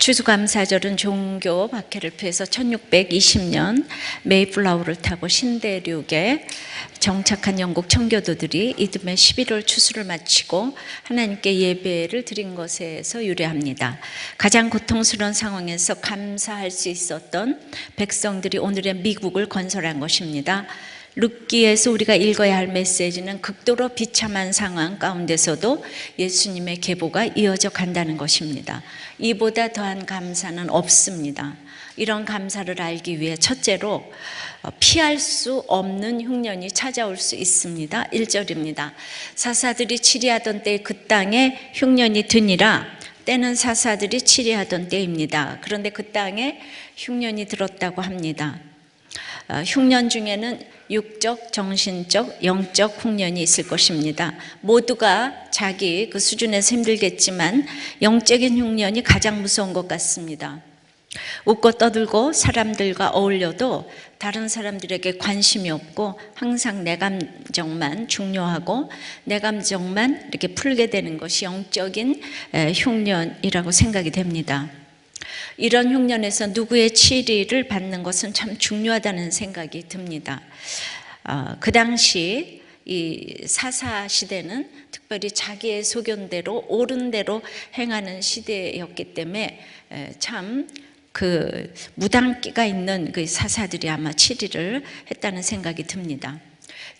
추수감사절은 종교 박해를 피해서 1620년 메이플라워를 타고 신대륙에 정착한 영국 청교도들이 이듬해 11월 추수를 마치고 하나님께 예배를 드린 것에서 유래합니다. 가장 고통스러운 상황에서 감사할 수 있었던 백성들이 오늘의 미국을 건설한 것입니다. 룻기에서 우리가 읽어야 할 메시지는 극도로 비참한 상황 가운데서도 예수님의 계보가 이어져 간다는 것입니다. 이보다 더한 감사는 없습니다. 이런 감사를 알기 위해 첫째로 피할 수 없는 흉년이 찾아올 수 있습니다. 1절입니다. 사사들이 치리하던 때 그 땅에 흉년이 드니라. 때는 사사들이 치리하던 때입니다. 그런데 그 땅에 흉년이 들었다고 합니다. 흉년 중에는 육적, 정신적, 영적 흉년이 있을 것입니다. 모두가 자기 그 수준에서 힘들겠지만 영적인 흉년이 가장 무서운 것 같습니다. 웃고 떠들고 사람들과 어울려도 다른 사람들에게 관심이 없고 항상 내 감정만 중요하고 내 감정만 이렇게 풀게 되는 것이 영적인 흉년이라고 생각이 됩니다. 이런 흉년에서 누구의 치리를 받는 것은 참 중요하다는 생각이 듭니다. 그 당시 이 사사 시대는 특별히 자기의 소견대로 옳은 대로 행하는 시대였기 때문에 참 그 무당기가 있는 그 사사들이 아마 치리를 했다는 생각이 듭니다.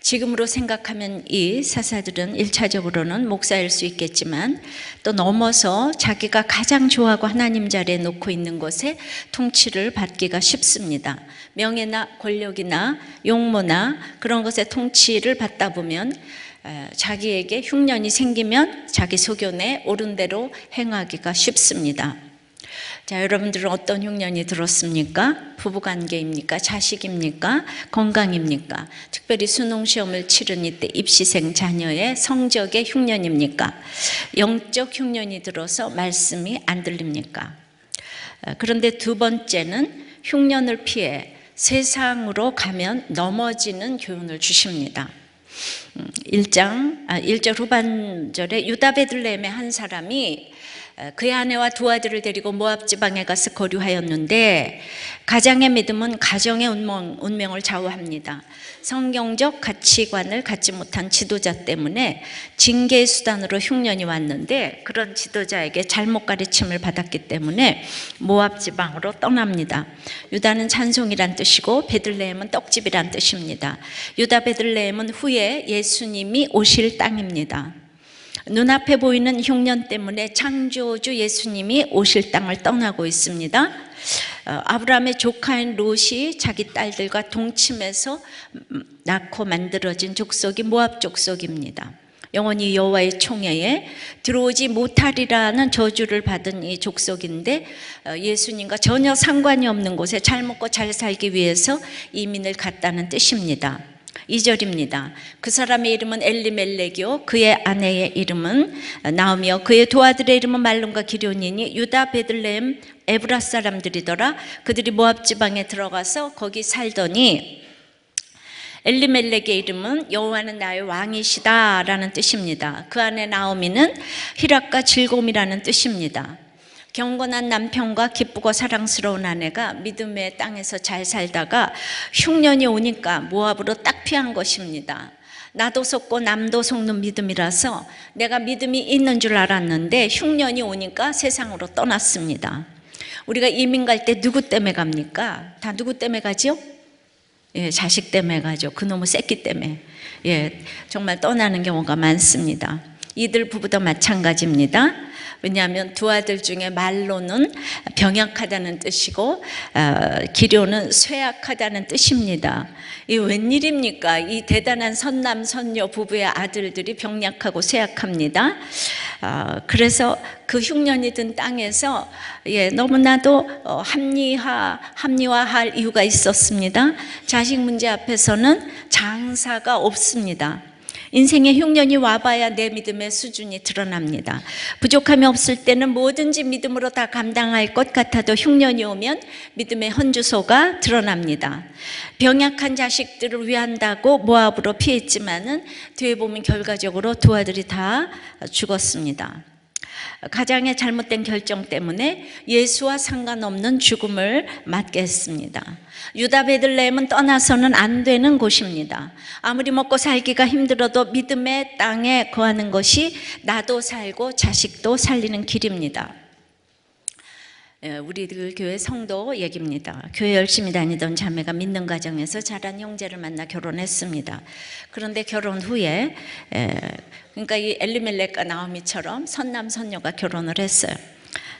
지금으로 생각하면 이 사사들은 1차적으로는 목사일 수 있겠지만 또 넘어서 자기가 가장 좋아하고 하나님 자리에 놓고 있는 것에 통치를 받기가 쉽습니다. 명예나 권력이나 용모나 그런 것에 통치를 받다 보면 자기에게 흉년이 생기면 자기 소견에 옳은 대로 행하기가 쉽습니다. 자, 여러분들은 어떤 흉년이 들었습니까? 부부관계입니까? 자식입니까? 건강입니까? 특별히 수능시험을 치른 이때 입시생 자녀의 성적의 흉년입니까? 영적 흉년이 들어서 말씀이 안 들립니까? 그런데 두 번째는 흉년을 피해 세상으로 가면 넘어지는 교훈을 주십니다. 1절 후반절에 유다 베들레헴의 한 사람이 그의 아내와 두 아들을 데리고 모압 지방에 가서 거류하였는데 가장의 믿음은 가정의 운명을 좌우합니다. 성경적 가치관을 갖지 못한 지도자 때문에 징계의 수단으로 흉년이 왔는데 그런 지도자에게 잘못 가르침을 받았기 때문에 모압 지방으로 떠납니다. 유다는 찬송이란 뜻이고 베들레헴은 떡집이란 뜻입니다. 유다 베들레헴은 후에 예수님이 오실 땅입니다. 눈앞에 보이는 흉년 때문에 창조주 예수님이 오실 땅을 떠나고 있습니다. 아브라함의 조카인 롯이 자기 딸들과 동침해서 낳고 만들어진 족속이 모압 족속입니다. 영원히 여호와의 총회에 들어오지 못하리라는 저주를 받은 이 족속인데 예수님과 전혀 상관이 없는 곳에 잘 먹고 잘 살기 위해서 이민을 갔다는 뜻입니다. 2절입니다. 그 사람의 이름은 엘리멜렉이요 그의 아내의 이름은 나오미요 그의 두 아들의 이름은 말론과 기럧이니 유다 베들레헴 에브라 사람들이더라. 그들이 모압 지방에 들어가서 거기 살더니 엘리멜렉의 이름은 여호와는 나의 왕이시다 라는 뜻입니다. 그 안에 나오미는 희락과 즐거움이라는 뜻입니다. 경건한 남편과 기쁘고 사랑스러운 아내가 믿음의 땅에서 잘 살다가 흉년이 오니까 모압으로 딱 피한 것입니다. 나도 속고 남도 속는 믿음이라서 내가 믿음이 있는 줄 알았는데 흉년이 오니까 세상으로 떠났습니다. 우리가 이민 갈 때 누구 때문에 갑니까? 다 누구 때문에 가죠? 예, 자식 때문에 가죠. 그놈의 새끼 때문에. 예, 정말 떠나는 경우가 많습니다. 이들 부부도 마찬가지입니다. 왜냐하면 두 아들 중에 말로는 병약하다는 뜻이고 기럧는 쇠약하다는 뜻입니다. 이 웬일입니까? 이 대단한 선남 선녀 부부의 아들들이 병약하고 쇠약합니다. 그래서 그 흉년이 든 땅에서 너무나도 합리화할 이유가 있었습니다. 자식 문제 앞에서는 장사가 없습니다. 인생의 흉년이 와봐야 내 믿음의 수준이 드러납니다. 부족함이 없을 때는 뭐든지 믿음으로 다 감당할 것 같아도 흉년이 오면 믿음의 헌주소가 드러납니다. 병약한 자식들을 위한다고 모압으로 피했지만은 뒤에 보면 결과적으로 두 아들이 다 죽었습니다. 가장의 잘못된 결정 때문에 예수와 상관없는 죽음을 맞게 했습니다. 유다 베들레헴은 떠나서는 안 되는 곳입니다. 아무리 먹고 살기가 힘들어도 믿음의 땅에 거하는 것이 나도 살고 자식도 살리는 길입니다. 우리들 교회 성도 얘기입니다. 교회 열심히 다니던 자매가 믿는 가정에서 자란 형제를 만나 결혼했습니다. 그런데 결혼 후에 그러니까 이 엘리멜렉과 나오미처럼 선남 선녀가 결혼을 했어요.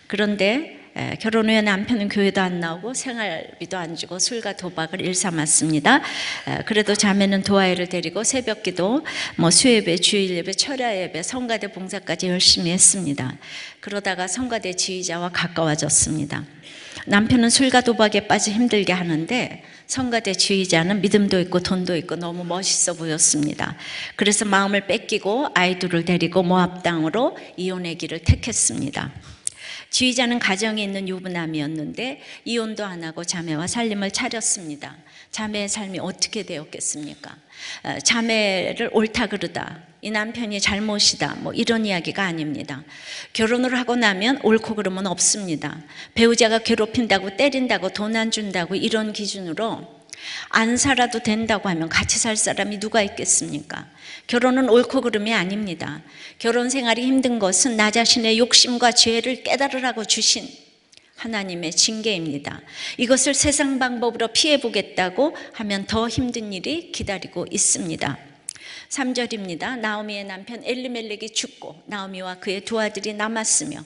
그런데 결혼 후에 남편은 교회도 안 나오고 생활비도 안 주고 술과 도박을 일삼았습니다. 그래도 자매는 도아이를 데리고 새벽기도, 수예배, 주일예배, 철야예배, 성가대 봉사까지 열심히 했습니다. 그러다가 성가대 지휘자와 가까워졌습니다. 남편은 술과 도박에 빠져 힘들게 하는데 성가대 지휘자는 믿음도 있고 돈도 있고 너무 멋있어 보였습니다. 그래서 마음을 뺏기고 아이들을 데리고 모압 땅으로 이혼의 길을 택했습니다. 지휘자는 가정에 있는 유부남이었는데 이혼도 안 하고 자매와 살림을 차렸습니다. 자매의 삶이 어떻게 되었겠습니까? 자매를 옳다 그르다, 이 남편이 잘못이다, 이런 이야기가 아닙니다. 결혼을 하고 나면 옳고 그름은 없습니다. 배우자가 괴롭힌다고, 때린다고, 돈 안 준다고 이런 기준으로 안 살아도 된다고 하면 같이 살 사람이 누가 있겠습니까? 결혼은 옳고 그름이 아닙니다. 결혼 생활이 힘든 것은 나 자신의 욕심과 죄를 깨달으라고 주신 하나님의 징계입니다. 이것을 세상 방법으로 피해보겠다고 하면 더 힘든 일이 기다리고 있습니다. 3절입니다. 나오미의 남편 엘리멜렉이 죽고 나오미와 그의 두 아들이 남았으며,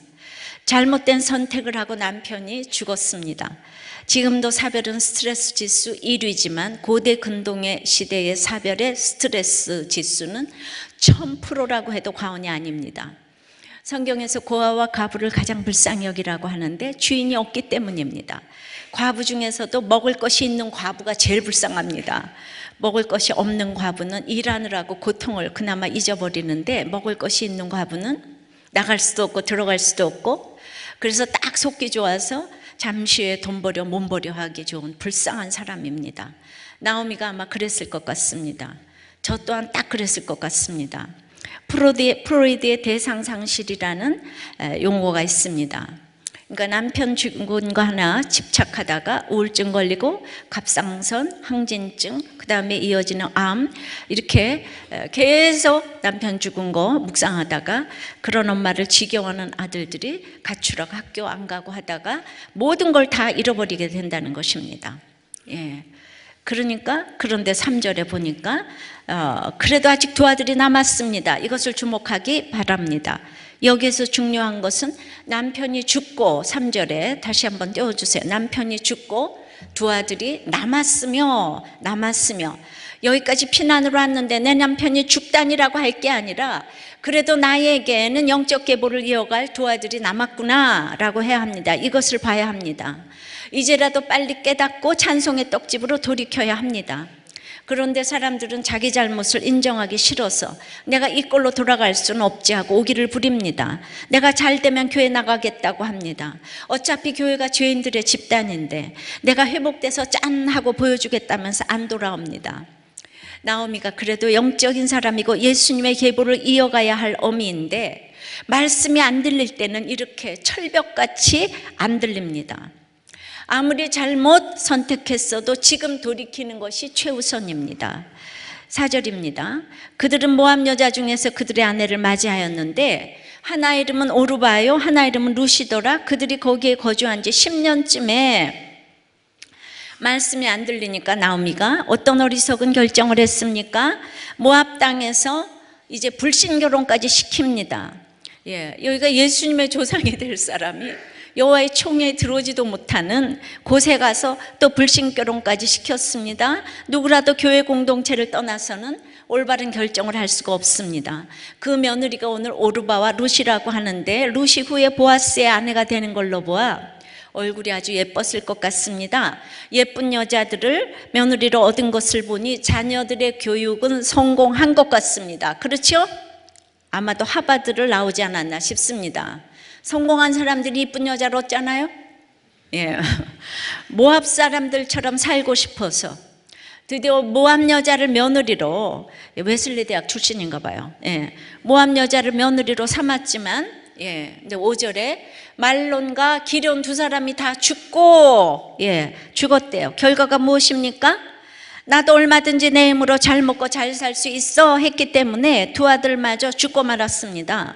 잘못된 선택을 하고 남편이 죽었습니다. 지금도 사별은 스트레스 지수 1위지만 고대 근동의 시대의 사별의 스트레스 지수는 1000%라고 해도 과언이 아닙니다. 성경에서 고아와 과부를 가장 불쌍히 여기라고 하는데 주인이 없기 때문입니다. 과부 중에서도 먹을 것이 있는 과부가 제일 불쌍합니다. 먹을 것이 없는 과부는 일하느라고 고통을 그나마 잊어버리는데, 먹을 것이 있는 과부는 나갈 수도 없고 들어갈 수도 없고, 그래서 딱 속기 좋아서 잠시 후에 돈 벌여 몸 벌여 하기 좋은 불쌍한 사람입니다. 나오미가 아마 그랬을 것 같습니다. 저 또한 딱 그랬을 것 같습니다. 프로이드의 대상상실이라는 용어가 있습니다. 그러니까 남편 죽은 거 하나 집착하다가 우울증 걸리고 갑상선, 항진증, 그 다음에 이어지는 암, 이렇게 계속 남편 죽은 거 묵상하다가 그런 엄마를 지겨워하는 아들들이 가출하고 학교 안 가고 하다가 모든 걸 다 잃어버리게 된다는 것입니다. 그런데 3절에 보니까 그래도 아직 두 아들이 남았습니다. 이것을 주목하기 바랍니다. 여기에서 중요한 것은 남편이 죽고, 3절에 다시 한번 띄워주세요. 남편이 죽고 두 아들이 남았으며, 여기까지 피난으로 왔는데 내 남편이 죽다니라고 할 게 아니라 그래도 나에게는 영적 계보를 이어갈 두 아들이 남았구나 라고 해야 합니다. 이것을 봐야 합니다. 이제라도 빨리 깨닫고 찬송의 떡집으로 돌이켜야 합니다. 그런데 사람들은 자기 잘못을 인정하기 싫어서 내가 이 꼴로 돌아갈 수는 없지 하고 오기를 부립니다. 내가 잘 되면 교회 나가겠다고 합니다. 어차피 교회가 죄인들의 집단인데 내가 회복돼서 짠 하고 보여주겠다면서 안 돌아옵니다. 나오미가 그래도 영적인 사람이고 예수님의 계보를 이어가야 할 어미인데 말씀이 안 들릴 때는 이렇게 철벽같이 안 들립니다. 아무리 잘못 선택했어도 지금 돌이키는 것이 최우선입니다. 4절입니다. 그들은 모압 여자 중에서 그들의 아내를 맞이하였는데 하나 이름은 오르바요, 하나 이름은 루시더라. 그들이 거기에 거주한 지 10년쯤에 말씀이 안 들리니까 나오미가 어떤 어리석은 결정을 했습니까? 모압 땅에서 이제 불신결혼까지 시킵니다. 여기가 예수님의 조상이 될 사람이 여호와의 총에 들어오지도 못하는 곳에 가서 또 불신결혼까지 시켰습니다. 누구라도 교회 공동체를 떠나서는 올바른 결정을 할 수가 없습니다. 그 며느리가 오늘 오르바와 루시라고 하는데, 루시 후에 보아스의 아내가 되는 걸로 보아 얼굴이 아주 예뻤을 것 같습니다. 예쁜 여자들을 며느리로 얻은 것을 보니 자녀들의 교육은 성공한 것 같습니다. 그렇죠? 아마도 하버드를 나오지 않았나 싶습니다. 성공한 사람들이 이쁜 여자를 얻잖아요. 모압 사람들처럼 살고 싶어서 드디어 모압 여자를 며느리로, 웨슬리 대학 출신인가 봐요. 모압 여자를 며느리로 삼았지만 근데 5절에 말론과 기럨 두 사람이 다 죽고, 죽었대요. 결과가 무엇입니까? 나도 얼마든지 내 힘으로 잘 먹고 잘 살 수 있어 했기 때문에 두 아들마저 죽고 말았습니다.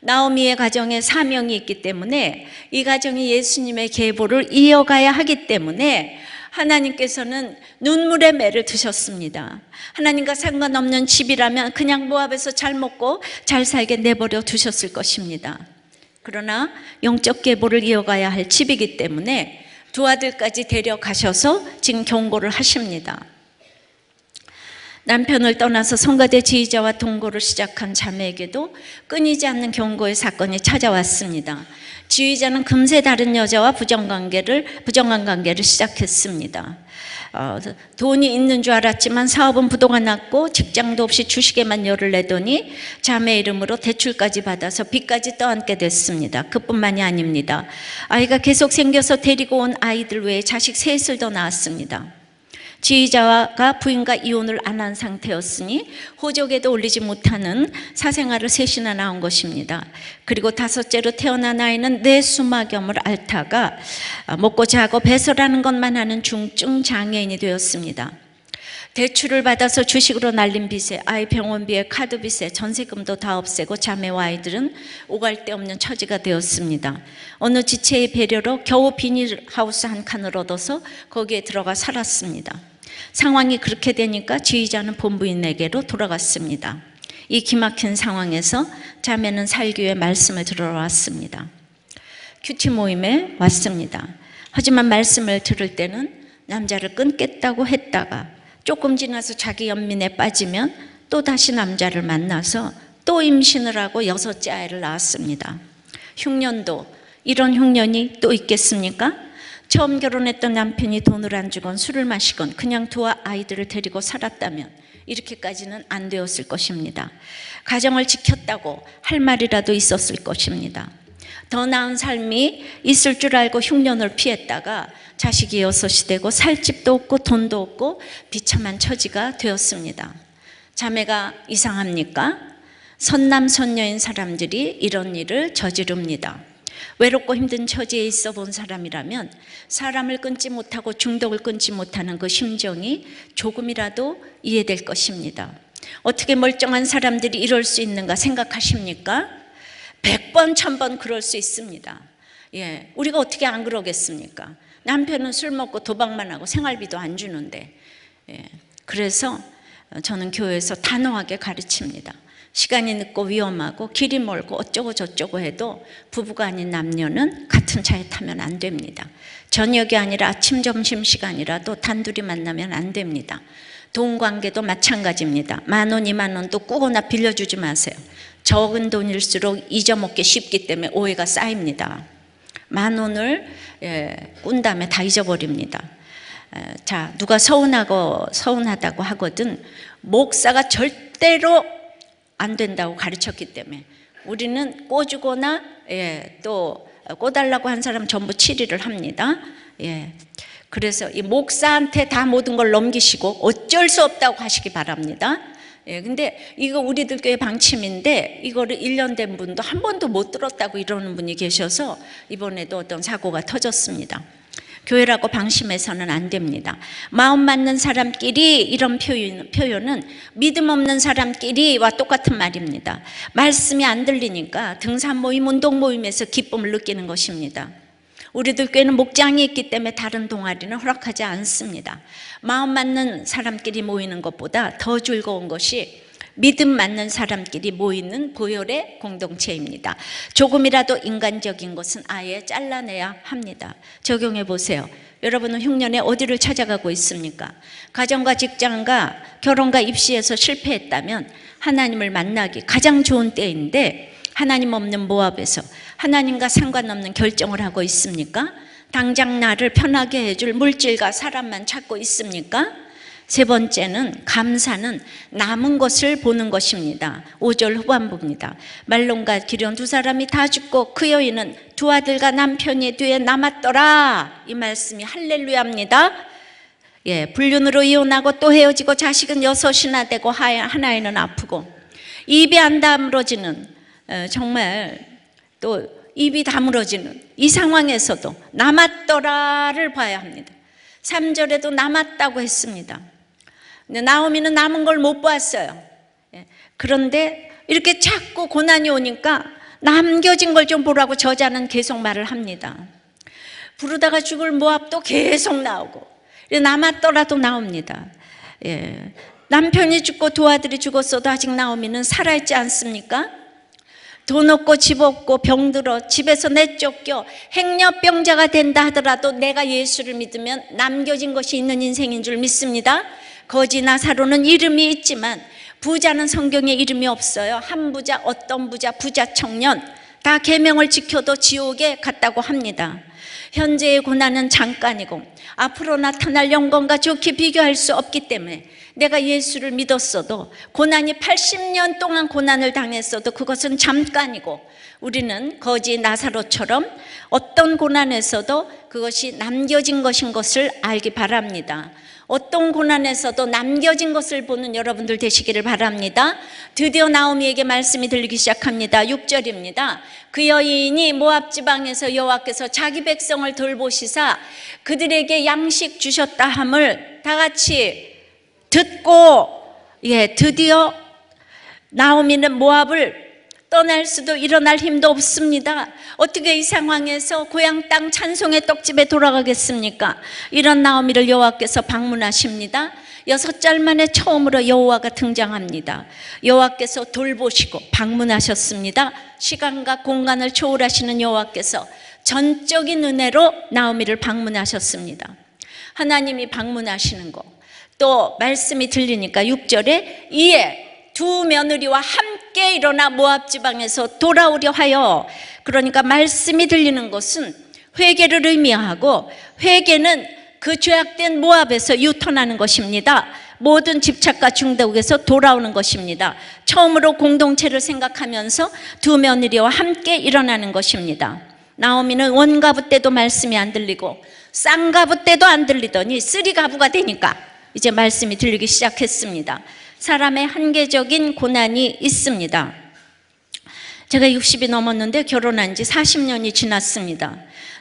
나오미의 가정에 사명이 있기 때문에 이 가정이 예수님의 계보를 이어가야 하기 때문에 하나님께서는 눈물의 매를 드셨습니다. 하나님과 상관없는 집이라면 그냥 모압에서 잘 먹고 잘 살게 내버려 두셨을 것입니다. 그러나 영적 계보를 이어가야 할 집이기 때문에 두 아들까지 데려가셔서 지금 경고를 하십니다. 남편을 떠나서 성가대 지휘자와 동거를 시작한 자매에게도 끊이지 않는 경고의 사건이 찾아왔습니다. 지휘자는 금세 다른 여자와 부정한 관계를 시작했습니다. 돈이 있는 줄 알았지만 사업은 부도가 났고 직장도 없이 주식에만 열을 내더니 자매 이름으로 대출까지 받아서 빚까지 떠안게 됐습니다. 그뿐만이 아닙니다. 아이가 계속 생겨서 데리고 온 아이들 외에 자식 셋을 더 낳았습니다. 지휘자가 부인과 이혼을 안 한 상태였으니 호적에도 올리지 못하는 사생아를 셋이나 낳은 것입니다. 그리고 다섯째로 태어난 아이는 뇌수막염을 앓다가 먹고 자고 배설하는 것만 하는 중증 장애인이 되었습니다. 대출을 받아서 주식으로 날린 빚에 아이 병원비에 카드빚에 전세금도 다 없애고 자매와 아이들은 오갈 데 없는 처지가 되었습니다. 어느 지체의 배려로 겨우 비닐하우스 한 칸을 얻어서 거기에 들어가 살았습니다. 상황이 그렇게 되니까 지휘자는 본부인에게로 돌아갔습니다. 이 기막힌 상황에서 자매는 살기 위해 말씀을 들으러 왔습니다. 큐티 모임에 왔습니다. 하지만 말씀을 들을 때는 남자를 끊겠다고 했다가 조금 지나서 자기 연민에 빠지면 또 다시 남자를 만나서 또 임신을 하고 6째 아이를 낳았습니다. 흉년도 이런 흉년이 또 있겠습니까? 처음 결혼했던 남편이 돈을 안 주건 술을 마시건 그냥 두 아이들을 데리고 살았다면 이렇게까지는 안 되었을 것입니다. 가정을 지켰다고 할 말이라도 있었을 것입니다. 더 나은 삶이 있을 줄 알고 흉년을 피했다가 자식이 6이 되고 살 집도 없고 돈도 없고 비참한 처지가 되었습니다. 자매가 이상합니까? 선남선녀인 사람들이 이런 일을 저지릅니다. 외롭고 힘든 처지에 있어 본 사람이라면 사람을 끊지 못하고 중독을 끊지 못하는 그 심정이 조금이라도 이해될 것입니다. 어떻게 멀쩡한 사람들이 이럴 수 있는가 생각하십니까? 100번, 1000번 그럴 수 있습니다. 우리가 어떻게 안 그러겠습니까? 남편은 술 먹고 도박만 하고 생활비도 안 주는데. 그래서 저는 교회에서 단호하게 가르칩니다. 시간이 늦고 위험하고 길이 멀고 어쩌고 저쩌고 해도 부부가 아닌 남녀는 같은 차에 타면 안 됩니다. 저녁이 아니라 아침 점심 시간이라도 단둘이 만나면 안 됩니다. 돈 관계도 마찬가지입니다. 10,000원, 20,000원도 꾸거나 빌려주지 마세요. 적은 돈일수록 잊어먹기 쉽기 때문에 오해가 쌓입니다. 10,000원을 꾼 다음에 다 잊어버립니다. 자, 누가 서운하다고 하거든 목사가 절대로 안 된다고 가르쳤기 때문에 우리는 꿔주거나 또 꿔달라고 한 사람 전부 치리를 합니다. 그래서 이 목사한테 다 모든 걸 넘기시고 어쩔 수 없다고 하시기 바랍니다. 근데 이거 우리들 교회 방침인데 이거를 1년 된 분도 한 번도 못 들었다고 이러는 분이 계셔서 이번에도 어떤 사고가 터졌습니다. 교회라고 방심해서는 안 됩니다. 마음 맞는 사람끼리 이런 표현은 믿음 없는 사람끼리와 똑같은 말입니다. 말씀이 안 들리니까 등산 모임, 운동 모임에서 기쁨을 느끼는 것입니다. 우리들 교회는 목장이 있기 때문에 다른 동아리는 허락하지 않습니다. 마음 맞는 사람끼리 모이는 것보다 더 즐거운 것이 믿음 맞는 사람끼리 모이는 보혈의 공동체입니다. 조금이라도 인간적인 것은 아예 잘라내야 합니다. 적용해 보세요. 여러분은 흉년에 어디를 찾아가고 있습니까? 가정과 직장과 결혼과 입시에서 실패했다면 하나님을 만나기 가장 좋은 때인데 하나님 없는 모압에서 하나님과 상관없는 결정을 하고 있습니까? 당장 나를 편하게 해줄 물질과 사람만 찾고 있습니까? 세 번째는 감사는 남은 것을 보는 것입니다. 5절 후반부입니다. 말론과 기럨 두 사람이 다 죽고 그 여인은 두 아들과 남편이 뒤에 남았더라. 이 말씀이 할렐루야입니다. 불륜으로 이혼하고 또 헤어지고 자식은 6이나 되고 하나에는 아프고 입이 안 다물어지는 정말 또 입이 다물어지는 이 상황에서도 남았더라를 봐야 합니다. 3절에도 남았다고 했습니다. 근데 나오미는 남은 걸 못 봤어요. 그런데 이렇게 자꾸 고난이 오니까 남겨진 걸 좀 보라고 저자는 계속 말을 합니다. 부르다가 죽을 모압도 계속 나오고 남았더라도 나옵니다. 남편이 죽고 두 아들이 죽었어도 아직 나오미는 살아있지 않습니까? 돈 없고 집 없고 병들어 집에서 내쫓겨 행여병자가 된다 하더라도 내가 예수를 믿으면 남겨진 것이 있는 인생인 줄 믿습니다. 거지 나사로는 이름이 있지만 부자는 성경에 이름이 없어요. 한 부자, 어떤 부자, 부자 청년 다 계명을 지켜도 지옥에 갔다고 합니다. 현재의 고난은 잠깐이고 앞으로 나타날 영광과 좋게 비교할 수 없기 때문에 내가 예수를 믿었어도 고난이 80년 동안 고난을 당했어도 그것은 잠깐이고 우리는 거지 나사로처럼 어떤 고난에서도 그것이 남겨진 것인 것을 알기 바랍니다. 어떤 고난에서도 남겨진 것을 보는 여러분들 되시기를 바랍니다. 드디어 나오미에게 말씀이 들리기 시작합니다. 6절입니다. 그 여인이 모압 지방에서 여호와께서 자기 백성을 돌보시사 그들에게 양식 주셨다 함을 다 같이 듣고 드디어 나오미는 모압을 떠날 수도 일어날 힘도 없습니다. 어떻게 이 상황에서 고향 땅 찬송의 떡집에 돌아가겠습니까? 이런 나오미를 여호와께서 방문하십니다. 6절 만에 처음으로 여호와가 등장합니다. 여호와께서 돌보시고 방문하셨습니다. 시간과 공간을 초월하시는 여호와께서 전적인 은혜로 나오미를 방문하셨습니다. 하나님이 방문하시는 거 또 말씀이 들리니까 6절에 이에 두 며느리와 함께 일어나 모압 지방에서 돌아오려 하여, 그러니까 말씀이 들리는 것은 회개를 의미하고 회개는 그 죄악된 모압에서 유턴하는 것입니다. 모든 집착과 중독에서 돌아오는 것입니다. 처음으로 공동체를 생각하면서 두 며느리와 함께 일어나는 것입니다. 나오미는 원가부 때도 말씀이 안 들리고 쌍가부 때도 안 들리더니 쓰리가부가 되니까 이제 말씀이 들리기 시작했습니다. 사람의 한계적인 고난이 있습니다. 제가 60이 넘었는데 결혼한 지 40년이 지났습니다.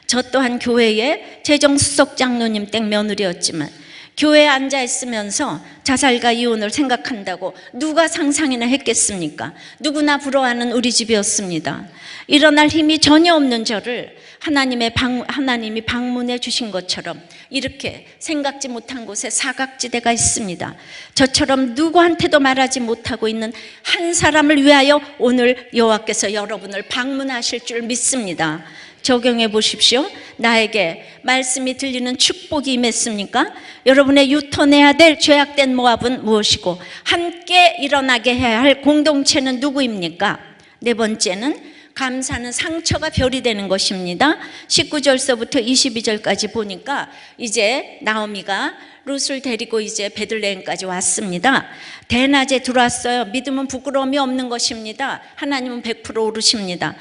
저 또한 교회의 재정수석 장로님 댁 며느리였지만 교회에 앉아 있으면서 자살과 이혼을 생각한다고 누가 상상이나 했겠습니까? 누구나 부러워하는 우리 집이었습니다. 일어날 힘이 전혀 없는 저를 하나님이 방문해 주신 것처럼 이렇게 생각지 못한 곳에 사각지대가 있습니다. 저처럼 누구한테도 말하지 못하고 있는 한 사람을 위하여 오늘 여호와께서 여러분을 방문하실 줄 믿습니다. 적용해 보십시오. 나에게 말씀이 들리는 축복이 임했습니까? 여러분의 유턴해야 될 죄악된 모압은 무엇이고 함께 일어나게 해야 할 공동체는 누구입니까? 네 번째는 감사는 상처가 별이 되는 것입니다. 19절서부터 22절까지 보니까 이제 나오미가 룻을 데리고 이제 베들레헴까지 왔습니다. 대낮에 들어왔어요. 믿음은 부끄러움이 없는 것입니다. 하나님은 100% 오르십니다.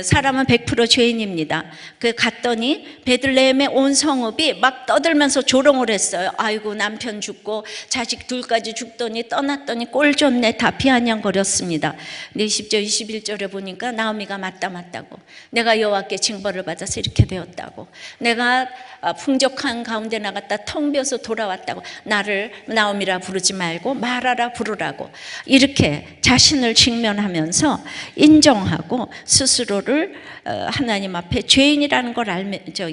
사람은 100% 죄인입니다. 갔더니 베들레헴의 온 성읍이 막 떠들면서 조롱을 했어요. 아이고 남편 죽고 자식 둘까지 죽더니 떠났더니 꼴 좋네 다 비아냥거렸습니다. 20절 21절에 보니까 나오미가 맞다고 내가 여호와께 징벌을 받아서 이렇게 되었다고, 내가 풍족한 가운데 나갔다 텅 비어서 돌아왔다고, 나를 나오미라 부르지 말고 마라라 부르라고 이렇게 자신을 직면하면서 인정하고 스스로를 하나님 앞에 죄인이라는 걸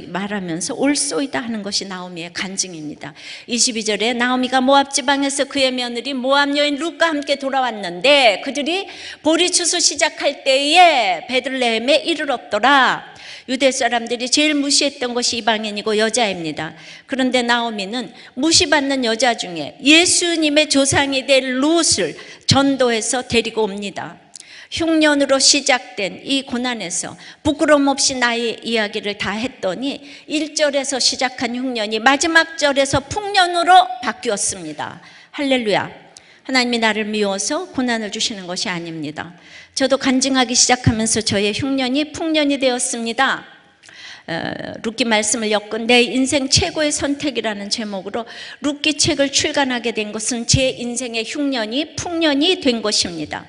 말하면서 올소이다 하는 것이 나오미의 간증입니다. 22절에 나오미가 모압 지방에서 그의 며느리 모압 여인 룻과 함께 돌아왔는데 그들이 보리추수 시작할 때에 베들레헴에 이르렀더라. 유대 사람들이 제일 무시했던 것이 이방인이고 여자입니다. 그런데 나오미는 무시받는 여자 중에 예수님의 조상이 될 룻을 전도해서 데리고 옵니다. 흉년으로 시작된 이 고난에서 부끄러움 없이 나의 이야기를 다 했더니 1절에서 시작한 흉년이 마지막 절에서 풍년으로 바뀌었습니다. 할렐루야. 하나님이 나를 미워서 고난을 주시는 것이 아닙니다. 저도 간증하기 시작하면서 저의 흉년이 풍년이 되었습니다. 룻기 말씀을 엮은 내 인생 최고의 선택이라는 제목으로 룻기 책을 출간하게 된 것은 제 인생의 흉년이 풍년이 된 것입니다.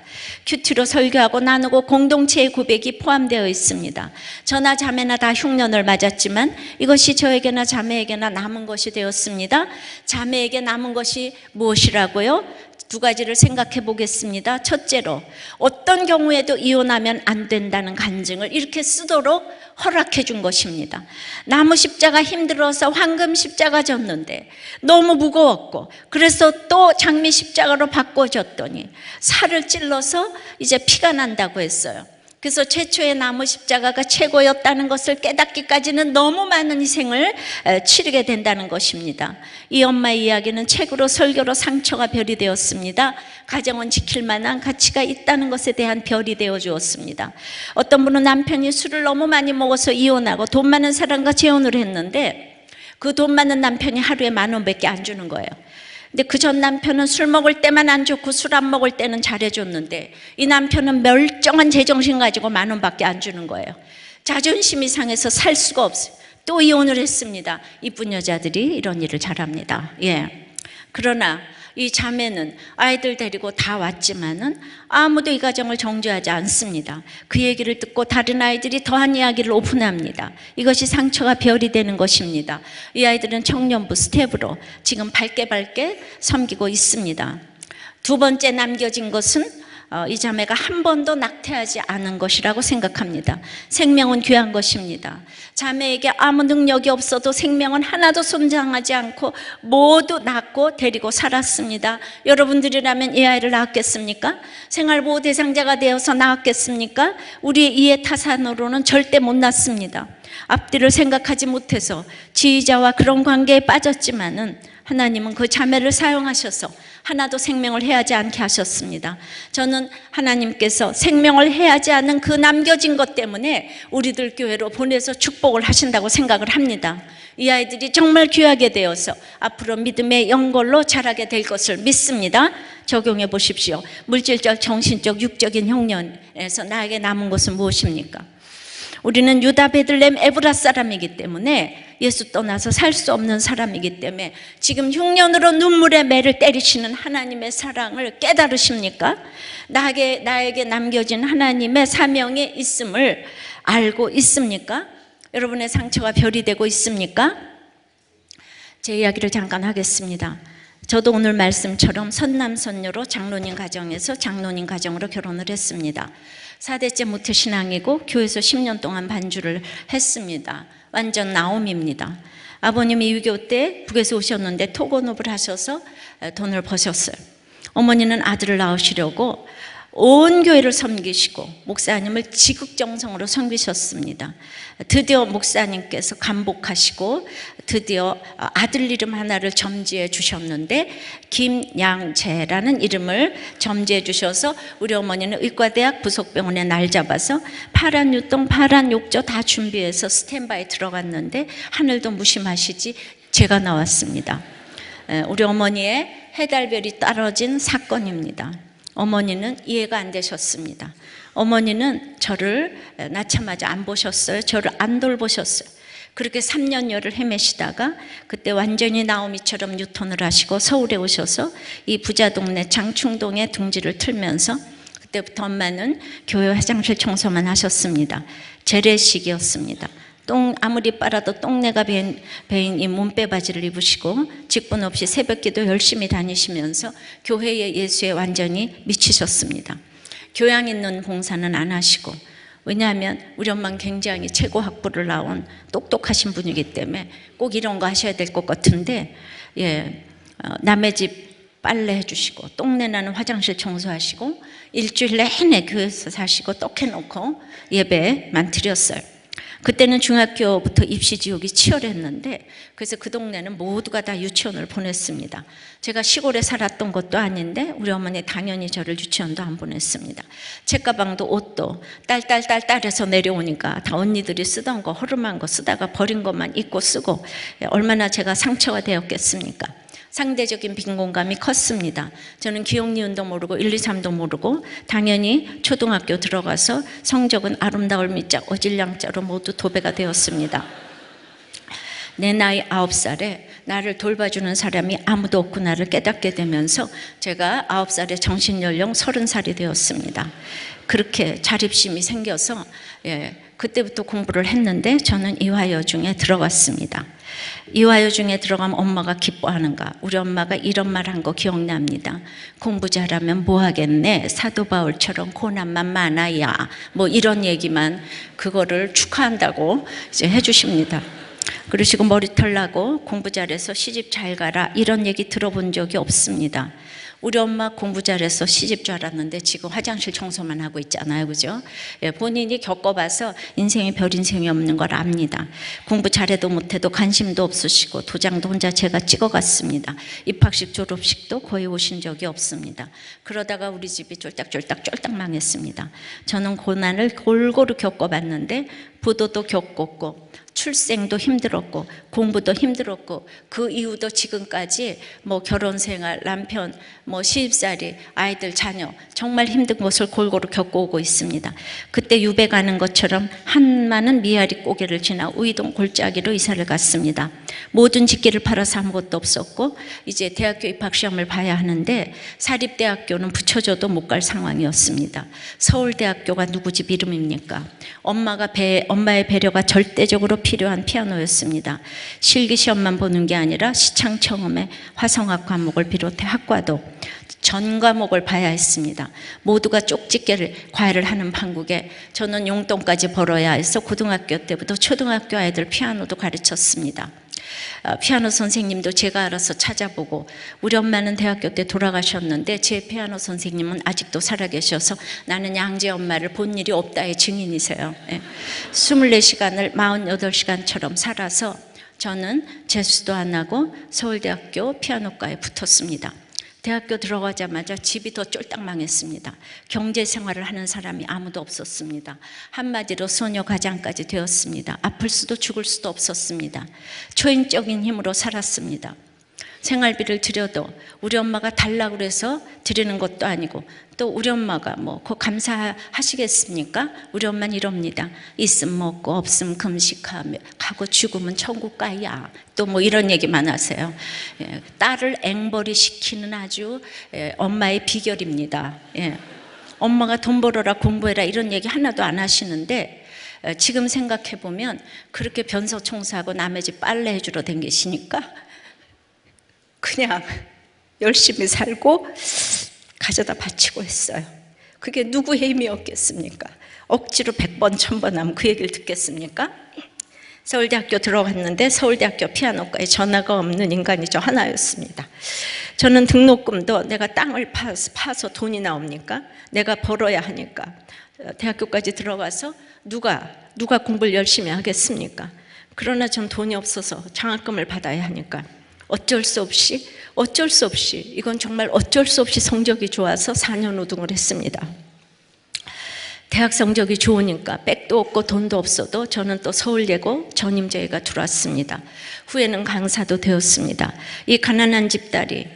큐티로 설교하고 나누고 공동체의 고백이 포함되어 있습니다. 저나 자매나 다 흉년을 맞았지만 이것이 저에게나 자매에게나 남은 것이 되었습니다. 자매에게 남은 것이 무엇이라고요? 두 가지를 생각해 보겠습니다. 첫째로, 어떤 경우에도 이혼하면 안 된다는 간증을 이렇게 쓰도록 허락해 준 것입니다. 나무 십자가 힘들어서 황금 십자가 졌는데 너무 무거웠고, 그래서 또 장미 십자가로 바꿔줬더니 살을 찔러서 이제 피가 난다고 했어요. 그래서 최초의 나무 십자가가 최고였다는 것을 깨닫기까지는 너무 많은 희생을 치르게 된다는 것입니다. 이 엄마의 이야기는 책으로 설교로 상처가 별이 되었습니다. 가정은 지킬 만한 가치가 있다는 것에 대한 별이 되어 주었습니다. 어떤 분은 남편이 술을 너무 많이 먹어서 이혼하고 돈 많은 사람과 재혼을 했는데 그 돈 많은 남편이 하루에 10,000원밖에 안 주는 거예요. 근데 그 전 남편은 술 먹을 때만 안 좋고 술 안 먹을 때는 잘해줬는데 이 남편은 멀쩡한 제정신 가지고 10,000원밖에 안 주는 거예요. 자존심이 상해서 살 수가 없어요. 또 이혼을 했습니다. 이쁜 여자들이 이런 일을 잘합니다. 그러나 이 자매는 아이들 데리고 다 왔지만은 아무도 이 가정을 정죄하지 않습니다. 그 얘기를 듣고 다른 아이들이 더한 이야기를 오픈합니다. 이것이 상처가 별이 되는 것입니다. 이 아이들은 청년부 스텝으로 지금 밝게 섬기고 있습니다. 두 번째 남겨진 것은 이 자매가 한 번도 낙태하지 않은 것이라고 생각합니다. 생명은 귀한 것입니다. 자매에게 아무 능력이 없어도 생명은 하나도 손상하지 않고 모두 낳고 데리고 살았습니다. 여러분들이라면 이 아이를 낳았겠습니까? 생활보호 대상자가 되어서 낳았겠습니까? 우리의 이해 타산으로는 절대 못 낳습니다. 앞뒤를 생각하지 못해서 지휘자와 그런 관계에 빠졌지만은 하나님은 그 자매를 사용하셔서 하나도 생명을 해하지 않게 하셨습니다. 저는 하나님께서 생명을 해하지 않은 그 남겨진 것 때문에 우리들 교회로 보내서 축복을 하신다고 생각을 합니다. 이 아이들이 정말 귀하게 되어서 앞으로 믿음의 연골로 자라게 될 것을 믿습니다. 적용해 보십시오. 물질적, 정신적, 육적인 흉년에서 나에게 남은 것은 무엇입니까? 우리는 유다 베들레헴 에브라 사람이기 때문에 예수 떠나서 살 수 없는 사람이기 때문에 지금 흉년으로 눈물의 매를 때리시는 하나님의 사랑을 깨달으십니까? 나에게 남겨진 하나님의 사명이 있음을 알고 있습니까? 여러분의 상처가 별이 되고 있습니까? 제 이야기를 잠깐 하겠습니다. 저도 오늘 말씀처럼 선남선녀로 장로님 가정에서 장로님 가정으로 결혼을 했습니다. 4대째 모태신앙이고 교회에서 10년 동안 반주를 했습니다. 완전 나옴입니다. 아버님이 6.25 때 북에서 오셨는데 토건업을 하셔서 돈을 버셨어요. 어머니는 아들을 낳으시려고 온 교회를 섬기시고 목사님을 지극정성으로 섬기셨습니다. 드디어 목사님께서 감복하시고 드디어 아들 이름 하나를 점지해 주셨는데 김양재라는 이름을 점지해 주셔서 우리 어머니는 의과대학 부속병원에 날 잡아서 파란 유통, 파란 욕조 다 준비해서 스탠바에 들어갔는데 하늘도 무심하시지 제가 나왔습니다. 우리 어머니의 해달별이 떨어진 사건입니다. 어머니는 이해가 안 되셨습니다. 어머니는 저를 낳자마자 안 보셨어요. 저를 안 돌보셨어요. 그렇게 3년여를 헤매시다가 그때 완전히 나오미처럼 유턴을 하시고 서울에 오셔서 이 부자 동네 장충동에 둥지를 틀면서 그때부터 엄마는 교회 화장실 청소만 하셨습니다. 재래식이었습니다. 아무리 빨아도 똥내가 배인 이 몸빼 바지를 입으시고 직분 없이 새벽기도 열심히 다니시면서 교회의 예수에 완전히 미치셨습니다. 교양 있는 봉사는 안 하시고, 왜냐하면 우리 엄마는 굉장히 최고 학부를 나온 똑똑하신 분이기 때문에 꼭 이런 거 하셔야 될 것 같은데 남의 집 빨래 해주시고 똥내 나는 화장실 청소하시고 일주일 내내 교회에서 사시고 떡해놓고 예배만 드렸어요. 그때는 중학교부터 입시 지옥이 치열했는데 그래서 그 동네는 모두가 다 유치원을 보냈습니다. 제가 시골에 살았던 것도 아닌데 우리 어머니 당연히 저를 유치원도 안 보냈습니다. 책가방도 옷도 딸해서 내려오니까 다 언니들이 쓰던 거 허름한 거 쓰다가 버린 것만 입고 쓰고 얼마나 제가 상처가 되었겠습니까? 상대적인 빈곤감이 컸습니다. 저는 기억 니은도 모르고 1, 2, 3도 모르고 당연히 초등학교 들어가서 성적은 아름다울 미자 어질량자로 모두 도배가 되었습니다. 내 나이 9살에 나를 돌봐주는 사람이 아무도 없구나를 깨닫게 되면서 제가 9살에 정신연령 30살이 되었습니다. 그렇게 자립심이 생겨서 그때부터 공부를 했는데 저는 이화여중에 들어갔습니다. 이화여중에 들어가면 엄마가 기뻐하는가? 우리 엄마가 이런 말 한 거 기억납니다. 공부 잘하면 뭐 하겠네? 사도 바울처럼 고난만 많아야. 뭐 이런 얘기만 그거를 축하한다고 이제 해주십니다. 그러시고 머리털 나고 공부 잘해서 시집 잘 가라 이런 얘기 들어본 적이 없습니다. 우리 엄마 공부 잘해서 시집 줄 알았는데 지금 화장실 청소만 하고 있잖아요, 그죠? 본인이 겪어봐서 인생에 별 인생이 없는 걸 압니다. 공부 잘해도 못해도 관심도 없으시고 도장도 혼자 제가 찍어갔습니다. 입학식 졸업식도 거의 오신 적이 없습니다. 그러다가 우리 집이 쫄딱 망했습니다. 저는 고난을 골고루 겪어봤는데 부도도 겪었고 출생도 힘들었고 공부도 힘들었고 그 이후도 지금까지 뭐 결혼생활, 남편, 뭐 시집살이, 아이들, 자녀 정말 힘든 것을 골고루 겪어오고 있습니다. 그때 유배 가는 것처럼 한많은 미아리 고개를 지나 우이동 골짜기로 이사를 갔습니다. 모든 집기를 팔아서 아무것도 없었고 이제 대학교 입학시험을 봐야 하는데 사립대학교는 붙여줘도 못 갈 상황이었습니다. 서울대학교가 누구 집 이름입니까? 엄마의 배려가 절대적으로 필요한 피아노였습니다. 실기시험만 보는 게 아니라 시창청음의 화성학 과목을 비롯해 학과도 전 과목을 봐야 했습니다. 모두가 쪽집게를 과외를 하는 판국에 저는 용돈까지 벌어야 해서 고등학교 때부터 초등학교 아이들 피아노도 가르쳤습니다. 피아노 선생님도 제가 알아서 찾아보고 우리 엄마는 대학교 때 돌아가셨는데 제 피아노 선생님은 아직도 살아계셔서 나는 양재 엄마를 본 일이 없다의 증인이세요. 24시간을 48시간처럼 살아서 저는 재수도 안 하고 서울대학교 피아노과에 붙었습니다. 대학교 들어가자마자 집이 더 쫄딱 망했습니다. 경제생활을 하는 사람이 아무도 없었습니다. 한마디로 소녀 가장까지 되었습니다. 아플 수도 죽을 수도 없었습니다. 초인적인 힘으로 살았습니다. 생활비를 드려도 우리 엄마가 달라고 그래서 드리는 것도 아니고 또 우리 엄마가 뭐 그거 감사하시겠습니까? 우리 엄마는 이럽니다. 있으면 먹고 없으면 금식하며 가고 죽으면 천국 가야. 또 뭐 이런 얘기만 하세요. 딸을 앵벌이 시키는 아주 엄마의 비결입니다. 엄마가 돈 벌어라 공부해라 이런 얘기 하나도 안 하시는데 지금 생각해 보면 그렇게 변소 청소하고 남의 집 빨래 해주러 다니시니까 그냥 열심히 살고 가져다 바치고 했어요. 그게 누구의 힘이었겠습니까? 억지로 100번 1000번 하면 그 얘기를 듣겠습니까? 서울대학교 들어갔는데 서울대학교 피아노과에 전화가 없는 인간이 저 하나였습니다. 저는 등록금도 내가 땅을 파서 돈이 나옵니까? 내가 벌어야 하니까 대학교까지 들어가서 누가 공부를 열심히 하겠습니까? 그러나 전 돈이 없어서 장학금을 받아야 하니까 어쩔 수 없이 이건 정말 어쩔 수 없이 성적이 좋아서 4년 우등을 했습니다. 대학 성적이 좋으니까 백도 없고 돈도 없어도 저는 또 서울예고 전임제가 들어왔습니다. 후에는 강사도 되었습니다. 이 가난한 집딸이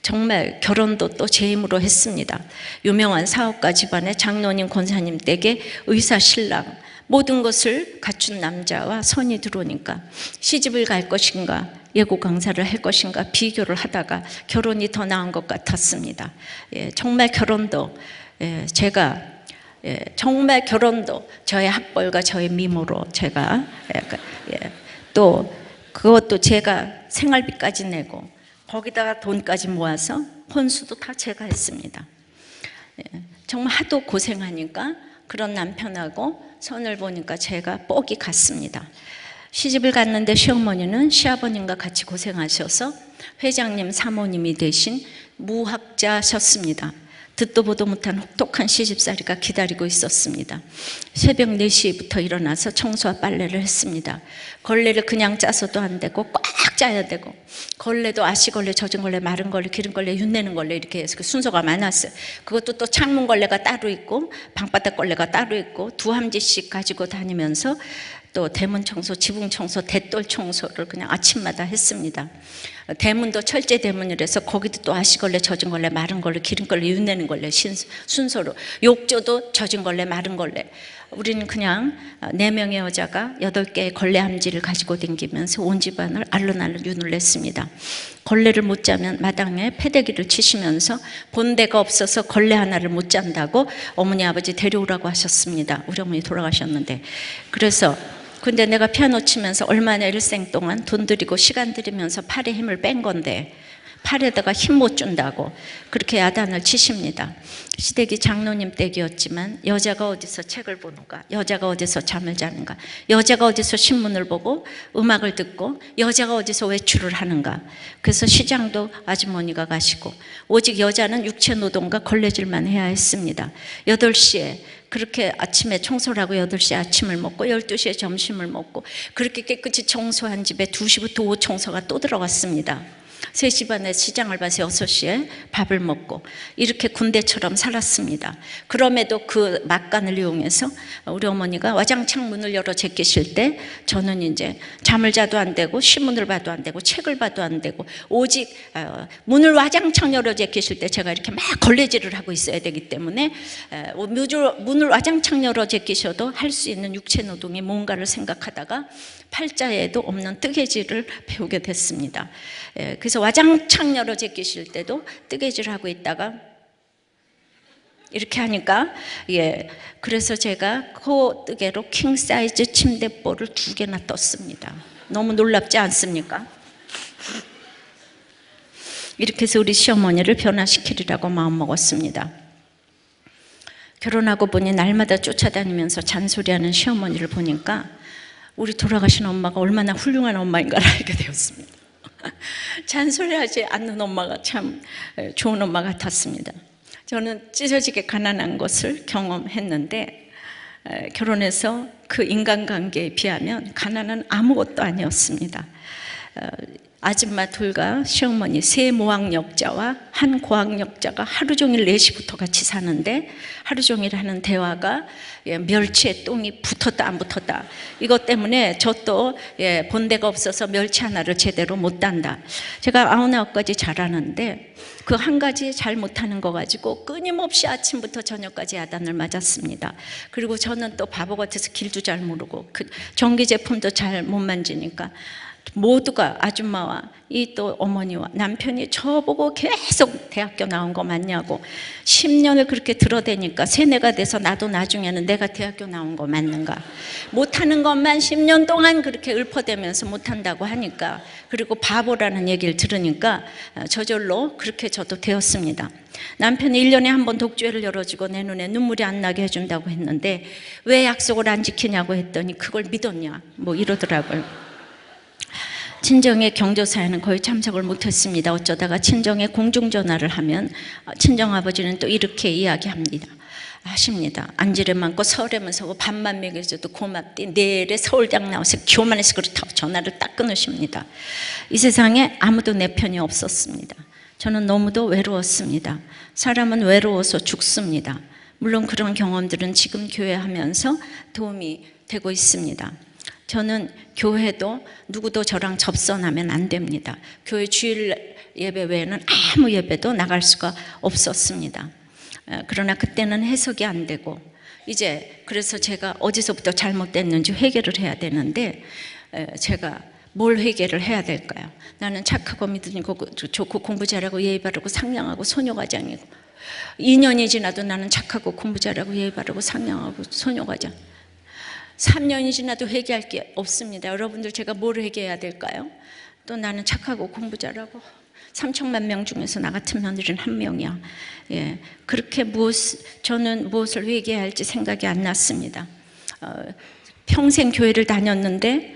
정말 결혼도 또 제 힘으로 했습니다. 유명한 사업가 집안의 장로님 권사님 댁에 의사 신랑 모든 것을 갖춘 남자와 선이 들어오니까 시집을 갈 것인가 예고 강사를 할 것인가 비교를 하다가 결혼이 더 나은 것 같았습니다. 정말 결혼도 정말 결혼도 저의 학벌과 저의 미모로 제가 또 그것도 제가 생활비까지 내고 거기다가 돈까지 모아서 혼수도 다 제가 했습니다. 정말 하도 고생하니까 그런 남편하고 선을 보니까 제가 뻑이 갔습니다. 시집을 갔는데 시어머니는 시아버님과 같이 고생하셔서 회장님 사모님이 되신 무학자셨습니다. 듣도 보도 못한 혹독한 시집살이가 기다리고 있었습니다. 새벽 4시부터 일어나서 청소와 빨래를 했습니다. 걸레를 그냥 짜서도 안 되고 꽉 짜야 되고 걸레도 아시걸레, 젖은 걸레, 마른 걸레, 기름 걸레, 윤내는 걸레 이렇게 해서 그 순서가 많았어요. 그것도 또 창문 걸레가 따로 있고 방바닥 걸레가 따로 있고 2함지씩 가지고 다니면서 또 대문 청소, 지붕 청소, 대돌 청소를 그냥 아침마다 했습니다. 대문도 철제 대문이라서 거기도 또 아시걸레, 젖은 걸레, 마른 걸레, 기름걸레, 윤내는 걸레 순서로, 욕조도 젖은 걸레, 마른 걸레. 우리는 그냥 4명의 여자가 8개의 걸레 함지를 가지고 다니면서 온 집안을 알른알른 윤을 냈습니다. 걸레를 못 짜면 마당에 패대기를 치시면서 본대가 없어서 걸레 하나를 못 짠다고 어머니 아버지 데려오라고 하셨습니다. 우리 어머니 돌아가셨는데. 그래서 근데 내가 피아노 치면서 얼마나 일생 동안 돈 들이고 시간 들이면서 팔에 힘을 뺀 건데 팔에다가 힘 못 준다고 그렇게 야단을 치십니다. 시댁이 장로님 댁이었지만 여자가 어디서 책을 보는가, 여자가 어디서 잠을 자는가, 여자가 어디서 신문을 보고 음악을 듣고, 여자가 어디서 외출을 하는가. 그래서 시장도 아주머니가 가시고 오직 여자는 육체노동과 걸레질만 해야 했습니다. 8시에 그렇게 아침에 청소를 하고 8시에 아침을 먹고 12시에 점심을 먹고 그렇게 깨끗이 청소한 집에 2시부터 오후 청소가 또 들어갔습니다. 3시 반에 시장을 봐서 6시에 밥을 먹고 이렇게 군대처럼 살았습니다. 그럼에도 그 막간을 이용해서 우리 어머니가 와장창 문을 열어 제끼실 때 저는 이제 잠을 자도 안 되고 신문을 봐도 안 되고 책을 봐도 안 되고 오직 문을 와장창 열어 제끼실 때 제가 이렇게 막 걸레질을 하고 있어야 되기 때문에 문을 와장창 열어 제끼셔도 할 수 있는 육체 노동이 뭔가를 생각하다가 팔자에도 없는 뜨개질을 배우게 됐습니다. 그래서 와장창 열어 제끼실 때도 뜨개질을 하고 있다가 이렇게 하니까 그래서 제가 그 뜨개로 킹 사이즈 침대볼을 2개나 떴습니다. 너무 놀랍지 않습니까? 이렇게 해서 우리 시어머니를 변화시키리라고 마음먹었습니다. 결혼하고 보니 날마다 쫓아다니면서 잔소리하는 시어머니를 보니까 우리 돌아가신 엄마가 얼마나 훌륭한 엄마인가를 알게 되었습니다. 잔소리하지 않는 엄마가 참 좋은 엄마 같았습니다. 저는 찢어지게 가난한 것을 경험했는데 결혼해서 그 인간관계에 비하면 가난은 아무것도 아니었습니다. 아줌마 둘과 시어머니 3모학역자와 한 고학역자가 하루 종일 4시부터 같이 사는데 하루 종일 하는 대화가 멸치에 똥이 붙었다 안 붙었다, 이것 때문에 저 또 본대가 없어서 멸치 하나를 제대로 못 단다. 제가 99가지 잘하는데 그 한 가지 잘 못하는 거 가지고 끊임없이 아침부터 저녁까지 야단을 맞았습니다. 그리고 저는 또 바보 같아서 길도 잘 모르고 전기 제품도 잘 못 만지니까 모두가 아줌마와 이 또 어머니와 남편이 저보고 계속 대학교 나온 거 맞냐고 10년을 그렇게 들어대니까 세뇌가 돼서 나도 나중에는 내가 대학교 나온 거 맞는가, 못하는 것만 10년 동안 그렇게 읊어대면서 못한다고 하니까, 그리고 바보라는 얘기를 들으니까 저절로 그렇게 저도 되었습니다. 남편이 1년에 한 번 독주회를 열어주고 내 눈에 눈물이 안 나게 해준다고 했는데 왜 약속을 안 지키냐고 했더니 그걸 믿었냐 뭐 이러더라고요. 친정의 경조사에는 거의 참석을 못했습니다. 어쩌다가 친정에 공중전화를 하면 친정아버지는 또 이렇게 이야기합니다. 하십니다. 안지를 많고 서울에만 서고 밥만 먹여줘도 고맙디, 내일에 서울대학 나와서 교만해서 그렇다고 전화를 딱 끊으십니다. 이 세상에 아무도 내 편이 없었습니다. 저는 너무도 외로웠습니다. 사람은 외로워서 죽습니다. 물론 그런 경험들은 지금 교회하면서 도움이 되고 있습니다. 저는 교회도 누구도 저랑 접선하면 안 됩니다. 교회 주일 예배 외에는 아무 예배도 나갈 수가 없었습니다. 그러나 그때는 해석이 안 되고 이제 그래서 제가 어디서부터 잘못됐는지 회개를 해야 되는데 제가 뭘 회개를 해야 될까요? 나는 착하고 믿음이고 좋고 공부 잘하고 예의 바르고 상냥하고 소녀과장이고 2년이 지나도 나는 착하고 공부 잘하고 예의 바르고 상냥하고 소녀과장, 3년이 지나도 회개할 게 없습니다. 여러분들 제가 뭘 회개해야 될까요? 또 나는 착하고 공부 잘하고 3천만 명 중에서 나 같은 며느리는 1명이야. 그렇게 저는 무엇을 회개해야 할지 생각이 안 났습니다. 평생 교회를 다녔는데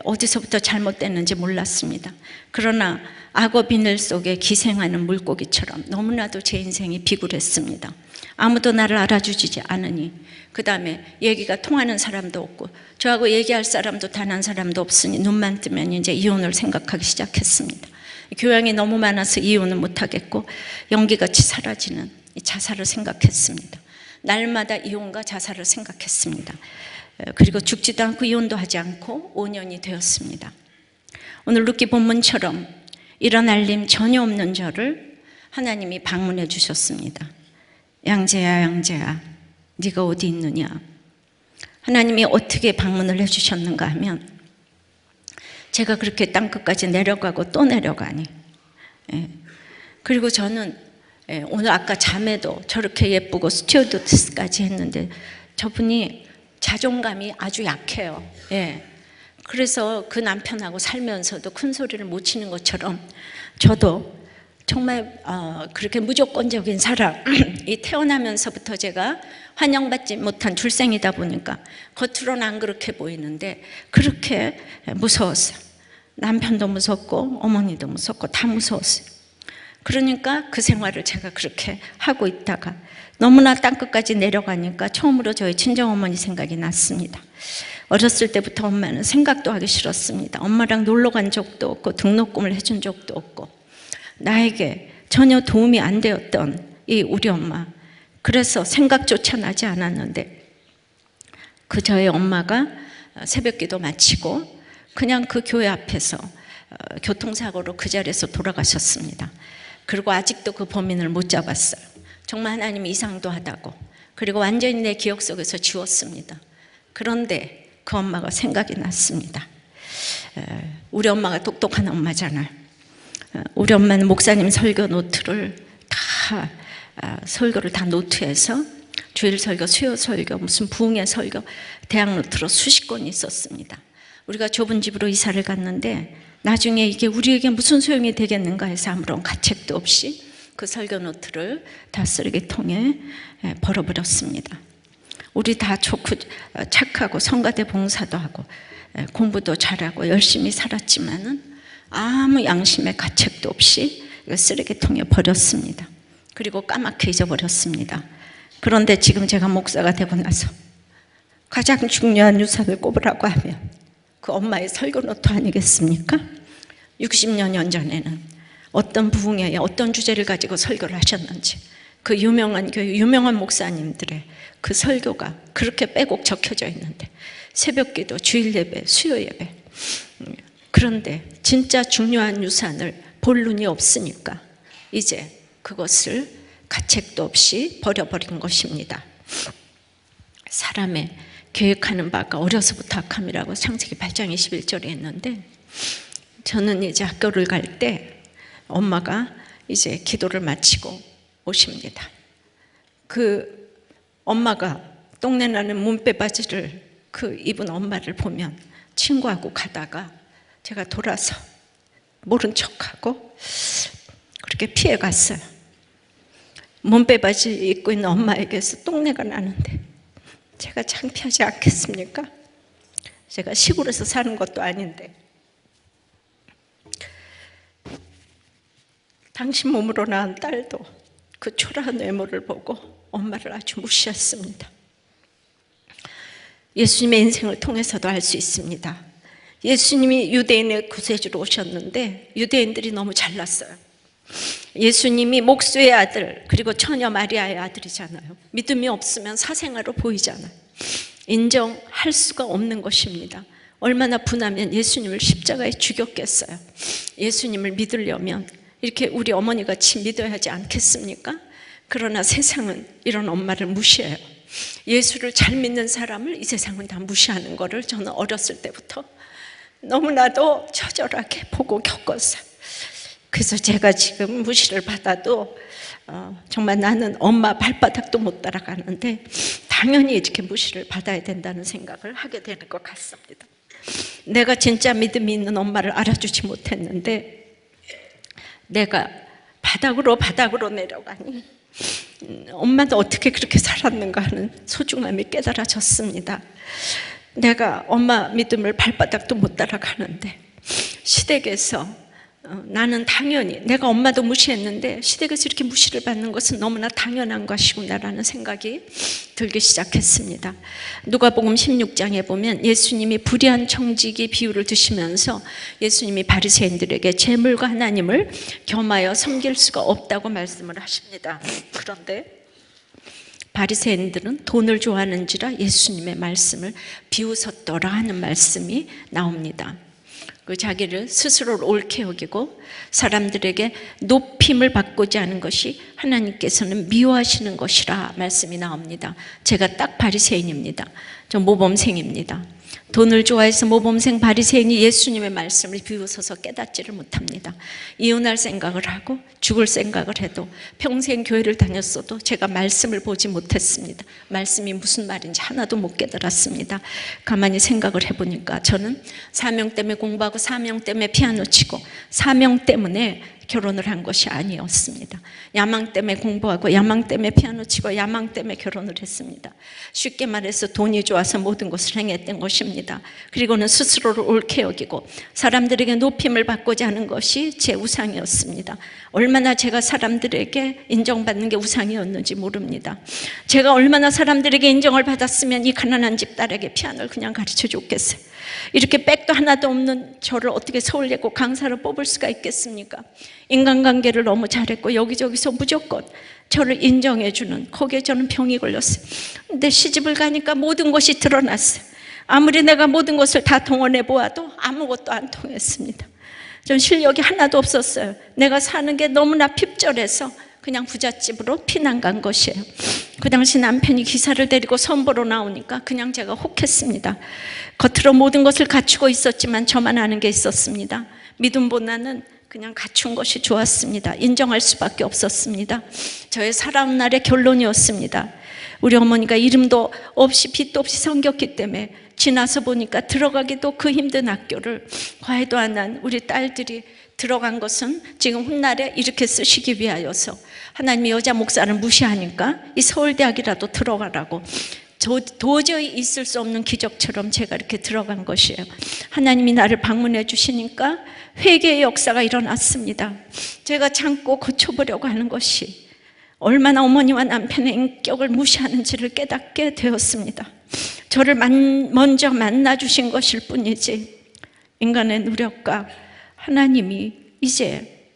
어디서부터 잘못됐는지 몰랐습니다. 그러나 악어 비늘 속에 기생하는 물고기처럼 너무나도 제 인생이 비굴했습니다. 아무도 나를 알아주지 않으니 그 다음에 얘기가 통하는 사람도 없고 저하고 얘기할 사람도 단 한 사람도 없으니 눈만 뜨면 이제 이혼을 생각하기 시작했습니다. 교양이 너무 많아서 이혼은 못하겠고 연기같이 사라지는 자살을 생각했습니다. 날마다 이혼과 자살을 생각했습니다. 그리고 죽지도 않고 이혼도 하지 않고 5년이 되었습니다. 오늘 루키 본문처럼 이런 알림 전혀 없는 저를 하나님이 방문해 주셨습니다. 양재야, 양재야, 네가 어디 있느냐? 하나님이 어떻게 방문을 해 주셨는가 하면, 제가 그렇게 땅끝까지 내려가고 또 내려가니, 그리고 저는 오늘 아까 자매도 저렇게 예쁘고 스튜어디스까지 했는데 저분이 자존감이 아주 약해요. 그래서 그 남편하고 살면서도 큰 소리를 못 치는 것처럼 저도 정말 그렇게 무조건적인 사랑, 이 태어나면서부터 제가 환영받지 못한 출생이다 보니까 겉으로는 안 그렇게 보이는데 그렇게 무서웠어요. 남편도 무섭고 어머니도 무섭고 다 무서웠어요. 그러니까 그 생활을 제가 그렇게 하고 있다가 너무나 땅끝까지 내려가니까 처음으로 저희 친정어머니 생각이 났습니다. 어렸을 때부터 엄마는 생각도 하기 싫었습니다. 엄마랑 놀러 간 적도 없고 등록금을 해준 적도 없고 나에게 전혀 도움이 안 되었던 이 우리 엄마, 그래서 생각조차 나지 않았는데 그 저희 엄마가 새벽기도 마치고 그냥 그 교회 앞에서 교통사고로 그 자리에서 돌아가셨습니다. 그리고 아직도 그 범인을 못 잡았어요. 정말 하나님이 이상도 하다고, 그리고 완전히 내 기억 속에서 지웠습니다. 그런데 그 엄마가 생각이 났습니다. 우리 엄마가 똑똑한 엄마잖아요. 우리 엄마는 목사님 설교 노트를 다 설교를 다 노트해서 주일 설교, 수요 설교, 무슨 부흥회 설교, 대학 노트로 수십 권이 있었습니다. 우리가 좁은 집으로 이사를 갔는데 나중에 이게 우리에게 무슨 소용이 되겠는가 해서 아무런 가책도 없이 그 설교 노트를 다 쓰레기통에 버려버렸습니다. 우리 다 좋고 착하고 성가대 봉사도 하고 공부도 잘하고 열심히 살았지만은 아무 양심의 가책도 없이 쓰레기통에 버렸습니다. 그리고 까맣게 잊어버렸습니다. 그런데 지금 제가 목사가 되고 나서 가장 중요한 유산을 꼽으라고 하면 그 엄마의 설교 노트 아니겠습니까? 60여 년 전에는 어떤 부흥회에 어떤 주제를 가지고 설교를 하셨는지, 그 유명한 교회 유명한 목사님들의 그 설교가 그렇게 빼곡 적혀져 있는데, 새벽기도, 주일 예배, 수요 예배. 그런데 진짜 중요한 유산을 볼 눈이 없으니까 이제 그것을 가책도 없이 버려버린 것입니다. 사람의 계획하는 바가 어려서부터 악함이라고 창세기 8장 21절에 했는데, 저는 이제 학교를 갈 때 엄마가 이제 기도를 마치고 오십니다. 그 엄마가 똥내나는 문빼바지를 그 입은 엄마를 보면 친구하고 가다가 제가 돌아서 모른 척하고 그렇게 피해 갔어요. 문빼바지 입고 있는 엄마에게서 똥내가 나는데 제가 창피하지 않겠습니까? 제가 시골에서 사는 것도 아닌데 당신 몸으로 낳은 딸도 그 초라한 외모를 보고 엄마를 아주 무시했습니다. 예수님의 인생을 통해서도 알 수 있습니다. 예수님이 유대인의 구세주로 오셨는데 유대인들이 너무 잘났어요. 예수님이 목수의 아들, 그리고 처녀 마리아의 아들이잖아요. 믿음이 없으면 사생아로 보이잖아요. 인정할 수가 없는 것입니다. 얼마나 분하면 예수님을 십자가에 죽였겠어요. 예수님을 믿으려면 이렇게 우리 어머니같이 믿어야 하지 않겠습니까? 그러나 세상은 이런 엄마를 무시해요. 예수를 잘 믿는 사람을 이 세상은 다 무시하는 것을 저는 어렸을 때부터 너무나도 처절하게 보고 겪었어요. 그래서 제가 지금 무시를 받아도 정말 나는 엄마 발바닥도 못 따라가는데 당연히 이렇게 무시를 받아야 된다는 생각을 하게 되는 것 같습니다. 내가 진짜 믿음이 있는 엄마를 알아주지 못했는데 내가 바닥으로 내려가니 엄마도 어떻게 그렇게 살았는가 하는 소중함이 깨달아졌습니다. 내가 엄마 믿음을 발바닥도 못 따라가는데 시댁에서 나는 당연히, 내가 엄마도 무시했는데 시댁에서 이렇게 무시를 받는 것은 너무나 당연한 것이구나라는 생각이 들기 시작했습니다. 누가복음 16장에 보면 예수님이 불의한 청지기 비유를 드시면서 예수님이 바리새인들에게 재물과 하나님을 겸하여 섬길 수가 없다고 말씀을 하십니다. 그런데 바리새인들은 돈을 좋아하는지라 예수님의 말씀을 비웃었더라 하는 말씀이 나옵니다. 그 자기를 스스로를 옳게 여기고 사람들에게 높임을 받고자 하는 것이 하나님께서는 미워하시는 것이라 말씀이 나옵니다. 제가 딱 바리새인입니다. 저 모범생입니다. 돈을 좋아해서 모범생 바리새인이 예수님의 말씀을 비웃어서 깨닫지를 못합니다. 이혼할 생각을 하고 죽을 생각을 해도 평생 교회를 다녔어도 제가 말씀을 보지 못했습니다. 말씀이 무슨 말인지 하나도 못 깨달았습니다. 가만히 생각을 해보니까 저는 사명 때문에 공부하고 사명 때문에 피아노 치고 사명 때문에 결혼을 한 것이 아니었습니다. 야망 때문에 공부하고 야망 때문에 피아노 치고 야망 때문에 결혼을 했습니다. 쉽게 말해서 돈이 좋아서 모든 것을 행했던 것입니다. 그리고는 스스로를 옳게 여기고 사람들에게 높임을 받고자 하는 것이 제 우상이었습니다. 얼마나 제가 사람들에게 인정받는 게 우상이었는지 모릅니다. 제가 얼마나 사람들에게 인정을 받았으면 이 가난한 집 딸에게 피아노를 그냥 가르쳐 줬겠어요. 이렇게 백도 하나도 없는 저를 어떻게 서울예고 강사로 뽑을 수가 있겠습니까? 인간관계를 너무 잘했고 여기저기서 무조건 저를 인정해주는, 거기에 저는 병이 걸렸어요. 근데 시집을 가니까 모든 것이 드러났어요. 아무리 내가 모든 것을 다 동원해 보아도 아무것도 안 통했습니다. 전 실력이 하나도 없었어요. 내가 사는 게 너무나 핍절해서 그냥 부잣집으로 피난 간 것이에요. 그 당시 남편이 기사를 데리고 선보러 나오니까 그냥 제가 혹했습니다. 겉으로 모든 것을 갖추고 있었지만 저만 아는 게 있었습니다. 믿음보다는 그냥 갖춘 것이 좋았습니다. 인정할 수밖에 없었습니다. 저의 살아온 날의 결론이었습니다. 우리 어머니가 이름도 없이 빚도 없이 섬겼기 때문에 지나서 보니까 들어가기도 그 힘든 학교를 과외도 안 한 우리 딸들이 들어간 것은 지금 훗날에 이렇게 쓰시기 위하여서 하나님이 여자 목사를 무시하니까 이 서울대학이라도 들어가라고 도저히 있을 수 없는 기적처럼 제가 이렇게 들어간 것이에요. 하나님이 나를 방문해 주시니까 회개의 역사가 일어났습니다. 제가 참고 고쳐보려고 하는 것이 얼마나 어머니와 남편의 인격을 무시하는지를 깨닫게 되었습니다. 저를 먼저 만나주신 것일 뿐이지 인간의 노력과 하나님이 이제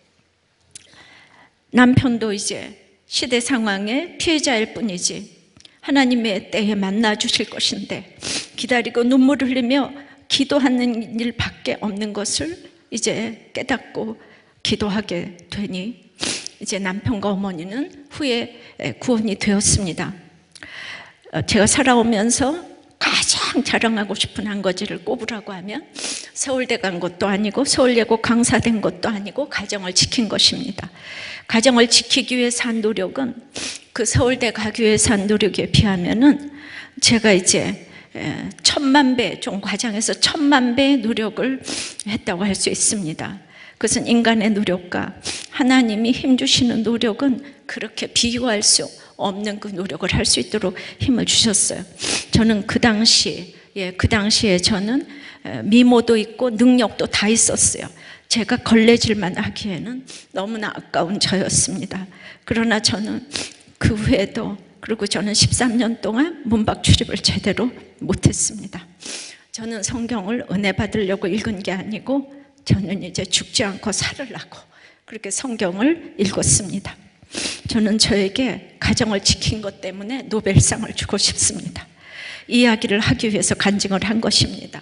남편도 이제 시대 상황의 피해자일 뿐이지 하나님의 때에 만나주실 것인데 기다리고 눈물을 흘리며 기도하는 일밖에 없는 것을 이제 깨닫고 기도하게 되니 이제 남편과 어머니는 후에 구원이 되었습니다. 제가 살아오면서 가장 자랑하고 싶은 한 가지를 꼽으라고 하면 서울대 간 것도 아니고 서울예고 강사 된 것도 아니고 가정을 지킨 것입니다. 가정을 지키기 위해서 한 노력은 그 서울대 가기 위해서 한 노력에 비하면은 제가 이제 1000만 배, 좀 과장해서 1000만 배의 노력을 했다고 할 수 있습니다. 그것은 인간의 노력과 하나님이 힘주시는 노력은 그렇게 비교할 수 없는 그 노력을 할 수 있도록 힘을 주셨어요. 저는 그 당시에 저는 미모도 있고 능력도 다 있었어요. 제가 걸레질만 하기에는 너무나 아까운 저였습니다. 그러나 저는 그 후에도 그리고 저는 13년 동안 문박 출입을 제대로 못했습니다. 저는 성경을 은혜 받으려고 읽은 게 아니고 저는 이제 죽지 않고 살으려고 그렇게 성경을 읽었습니다. 저는 저에게 가정을 지킨 것 때문에 노벨상을 주고 싶습니다. 이 이야기를 하기 위해서 간증을 한 것입니다.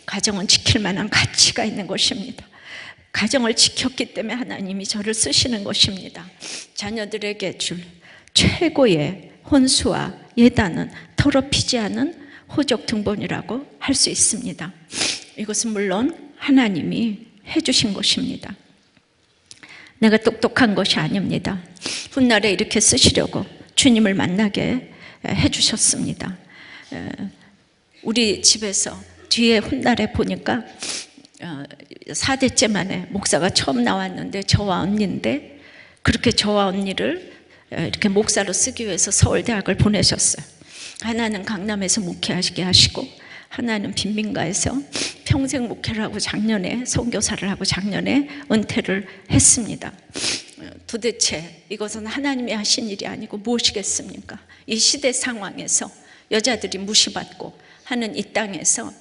가정은 지킬 만한 가치가 있는 것입니다. 가정을 지켰기 때문에 하나님이 저를 쓰시는 것입니다. 자녀들에게 줄 최고의 혼수와 예단은 더럽히지 않은 호적 등본이라고 할 수 있습니다. 이것은 물론 하나님이 해주신 것입니다. 내가 똑똑한 것이 아닙니다. 훗날에 이렇게 쓰시려고 주님을 만나게 해주셨습니다. 우리 집에서 뒤에 훗날에 보니까 4대째 만에 목사가 처음 나왔는데 저와 언니인데 그렇게 저와 언니를 이렇게 목사로 쓰기 위해서 서울대학을 보내셨어요. 하나는 강남에서 목회하시게 하시고 하나는 빈민가에서 평생 목회를 하고 작년에 선교사를 하고 작년에 은퇴를 했습니다. 도대체 이것은 하나님이 하신 일이 아니고 무엇이겠습니까? 이 시대 상황에서 여자들이 무시받고 하는 이 땅에서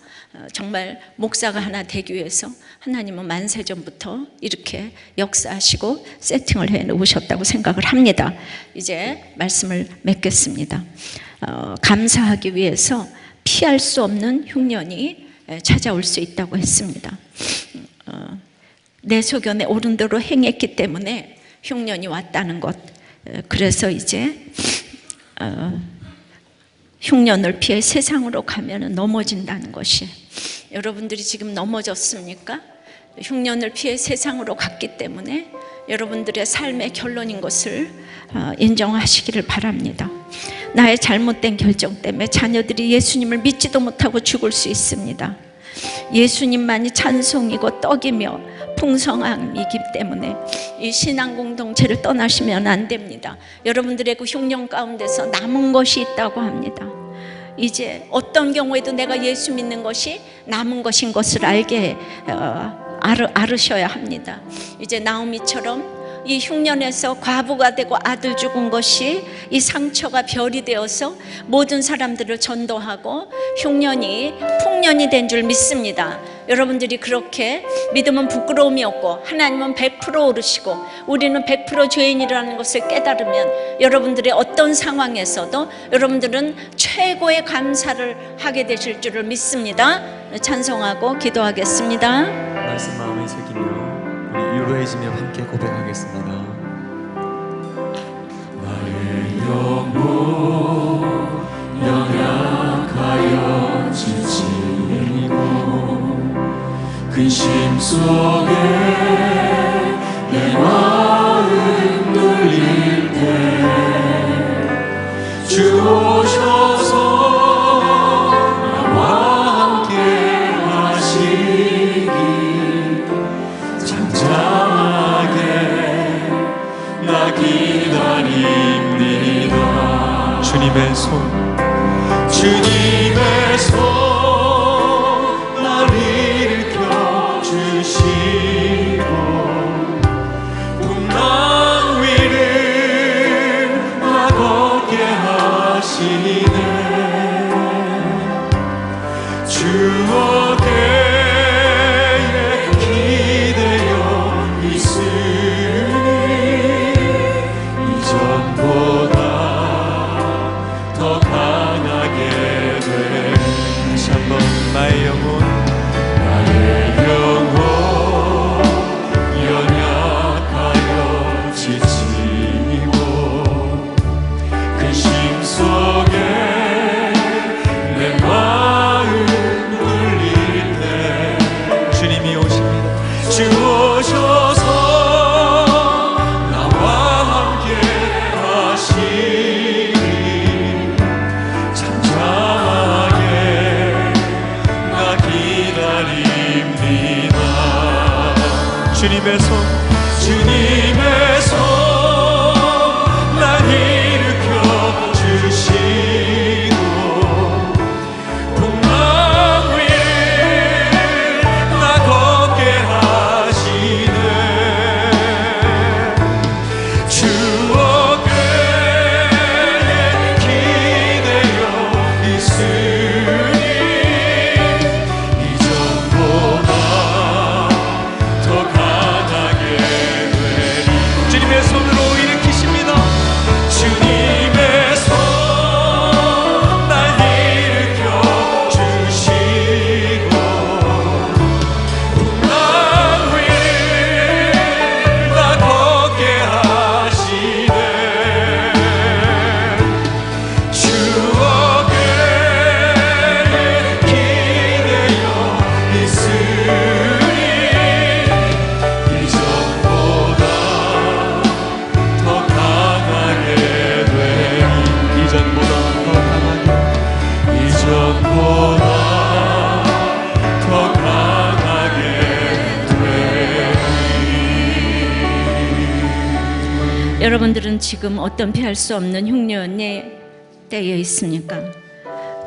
정말 목사가 하나 되기 위해서 하나님은 만세전부터 이렇게 역사하시고 세팅을 해 놓으셨다고 생각을 합니다. 이제 말씀을 맺겠습니다. 감사하기 위해서 피할 수 없는 흉년이 찾아올 수 있다고 했습니다. 내 소견에 옳은 대로 행했기 때문에 흉년이 왔다는 것. 그래서 이제 흉년을 피해 세상으로 가면 넘어진다는 것이, 여러분들이 지금 넘어졌습니까? 흉년을 피해 세상으로 갔기 때문에 여러분들의 삶의 결론인 것을 인정하시기를 바랍니다. 나의 잘못된 결정 때문에 자녀들이 예수님을 믿지도 못하고 죽을 수 있습니다. 예수님만이 찬송이고 떡이며 풍성함이기 때문에 이 신앙 공동체를 떠나시면 안 됩니다. 여러분들의 그 흉년 가운데서 남은 것이 있다고 합니다. 이제 어떤 경우에도 내가 예수 믿는 것이 남은 것인 것을 알으셔야 합니다. 이제 나오미처럼 이 흉년에서 과부가 되고 아들 죽은 것이 이 상처가 별이 되어서 모든 사람들을 전도하고 흉년이 풍년이 된 줄 믿습니다. 여러분들이 그렇게 믿으면 부끄러움이 없고 하나님은 100% 오르시고 우리는 100% 죄인이라는 것을 깨달으면 여러분들의 어떤 상황에서도 여러분들은 최고의 감사를 하게 되실 줄을 믿습니다. 찬송하고 기도하겠습니다. 말씀 마음에 새기며 우리 유로해지며 함께 고백하겠습니다. 나의 영혼 연약하여 지치고 근심 속에 내 마음 눌릴 때 주 오셔서 나와 함께 하시기 잠잠하게 나 기다립니다. 주님의 손 날 일으켜 주시고 풍랑 위를 나 걷게 하시네. 주 어깨에 기대어 있으니 이전보다 더 강하게 돼. 다시 한번 나의 영혼 연약하여 지치고 근심 속에 내 마음 눌릴 때 주님이 오십니다. 주 오셔서 나와 함께 하시니 잠잠하게 나 기다립니다. 주님의 손 날 일으켜 주시고 풍랑 위를 나 걷게 하시네. 주 어깨에 기대어 있으니 이전보다 더 강하게 되리. 주님의 손으로 일으키십니다. 주님의 손 날 일으켜 주시고 풍랑 위를 나 걷게 하시네. 주 어깨에 기대어 있으니 이전보다 더 강하게 되리. 이전보다 더 강하게 되리. 여러분들은 지금 어떤 피할 수 없는 흉년의 때에 있습니까?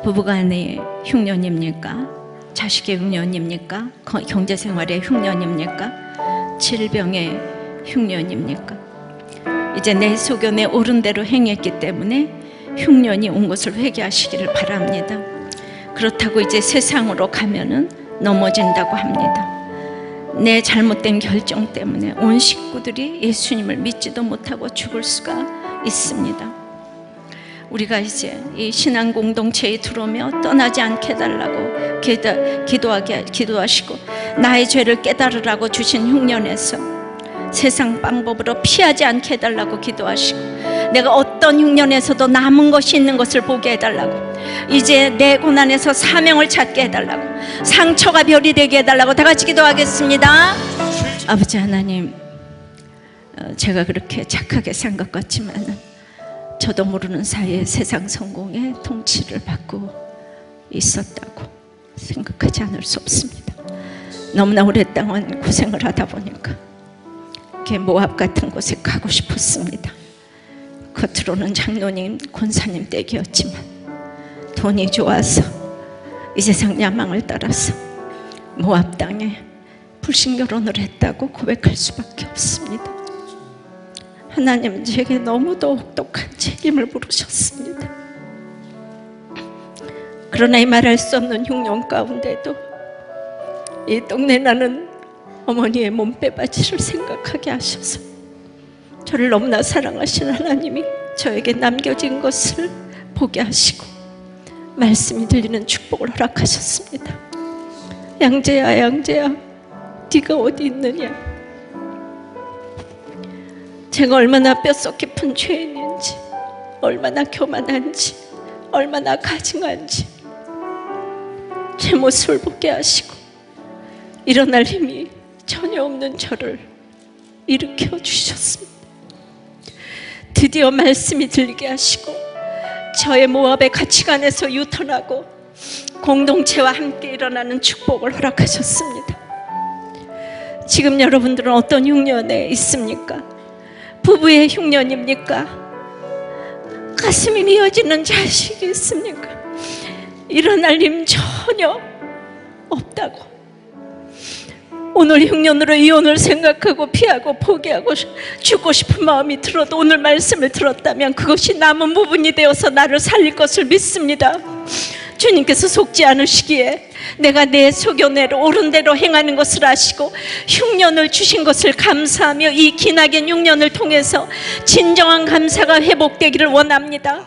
부부간의 흉년입니까? 자식의 흉년입니까? 경제생활의 흉년입니까? 질병의 흉년입니까? 이제 내 소견에 옳은 대로 행했기 때문에 흉년이 온 것을 회개하시기를 바랍니다. 그렇다고 이제 세상으로 가면은 넘어진다고 합니다. 내 잘못된 결정 때문에 온 식구들이 예수님을 믿지도 못하고 죽을 수가 있습니다. 우리가 이제 이 신앙 공동체에 들어오며 떠나지 않게 해달라고 기도하시고 나의 죄를 깨달으라고 주신 흉년에서 세상 방법으로 피하지 않게 해달라고 기도하시고 내가 어떤 흉년에서도 남은 것이 있는 것을 보게 해달라고 이제 내 고난에서 사명을 찾게 해달라고 상처가 별이 되게 해달라고 다 같이 기도하겠습니다. 아버지 하나님, 제가 그렇게 착하게 산 것 같지만 저도 모르는 사이에 세상 성공의 통치를 받고 있었다고 생각하지 않을 수 없습니다. 너무나 오랫동안 고생을 하다 보니까 모압 같은 곳에 가고 싶었습니다. 겉으로는 장로님, 권사님 댁이었지만 돈이 좋아서 이 세상 야망을 따라서 모압 땅에 불신결혼을 했다고 고백할 수밖에 없습니다. 하나님은 제게 너무도 혹독한 책임을 물으셨습니다. 그러나 이 말할 수 없는 흉년 가운데도 이 동네 나는 어머니의 몸빼바지를 생각하게 하셔서 저를 너무나 사랑하신 하나님이 저에게 남겨진 것을 보게 하시고 말씀이 들리는 축복을 허락하셨습니다. 양재야, 양재야, 네가 어디 있느냐? 제가 얼마나 뼛속 깊은 죄인인지, 얼마나 교만한지, 얼마나 가증한지 제 모습을 보게 하시고 일어날 힘이 전혀 없는 저를 일으켜 주셨습니다. 드디어 말씀이 들리게 하시고 저의 모압의 가치관에서 유턴하고 공동체와 함께 일어나는 축복을 허락하셨습니다. 지금 여러분들은 어떤 흉년에 있습니까? 부부의 흉년입니까? 가슴이 미어지는 자식이 있습니까? 일어날 힘 전혀 없다고 오늘 흉년으로 이혼을 생각하고 피하고 포기하고 죽고 싶은 마음이 들어도 오늘 말씀을 들었다면 그것이 남은 부분이 되어서 나를 살릴 것을 믿습니다. 주님께서 속지 않으시기에 내가 내 소견대로 옳은 대로 행하는 것을 아시고 흉년을 주신 것을 감사하며 이 기나긴 흉년을 통해서 진정한 감사가 회복되기를 원합니다.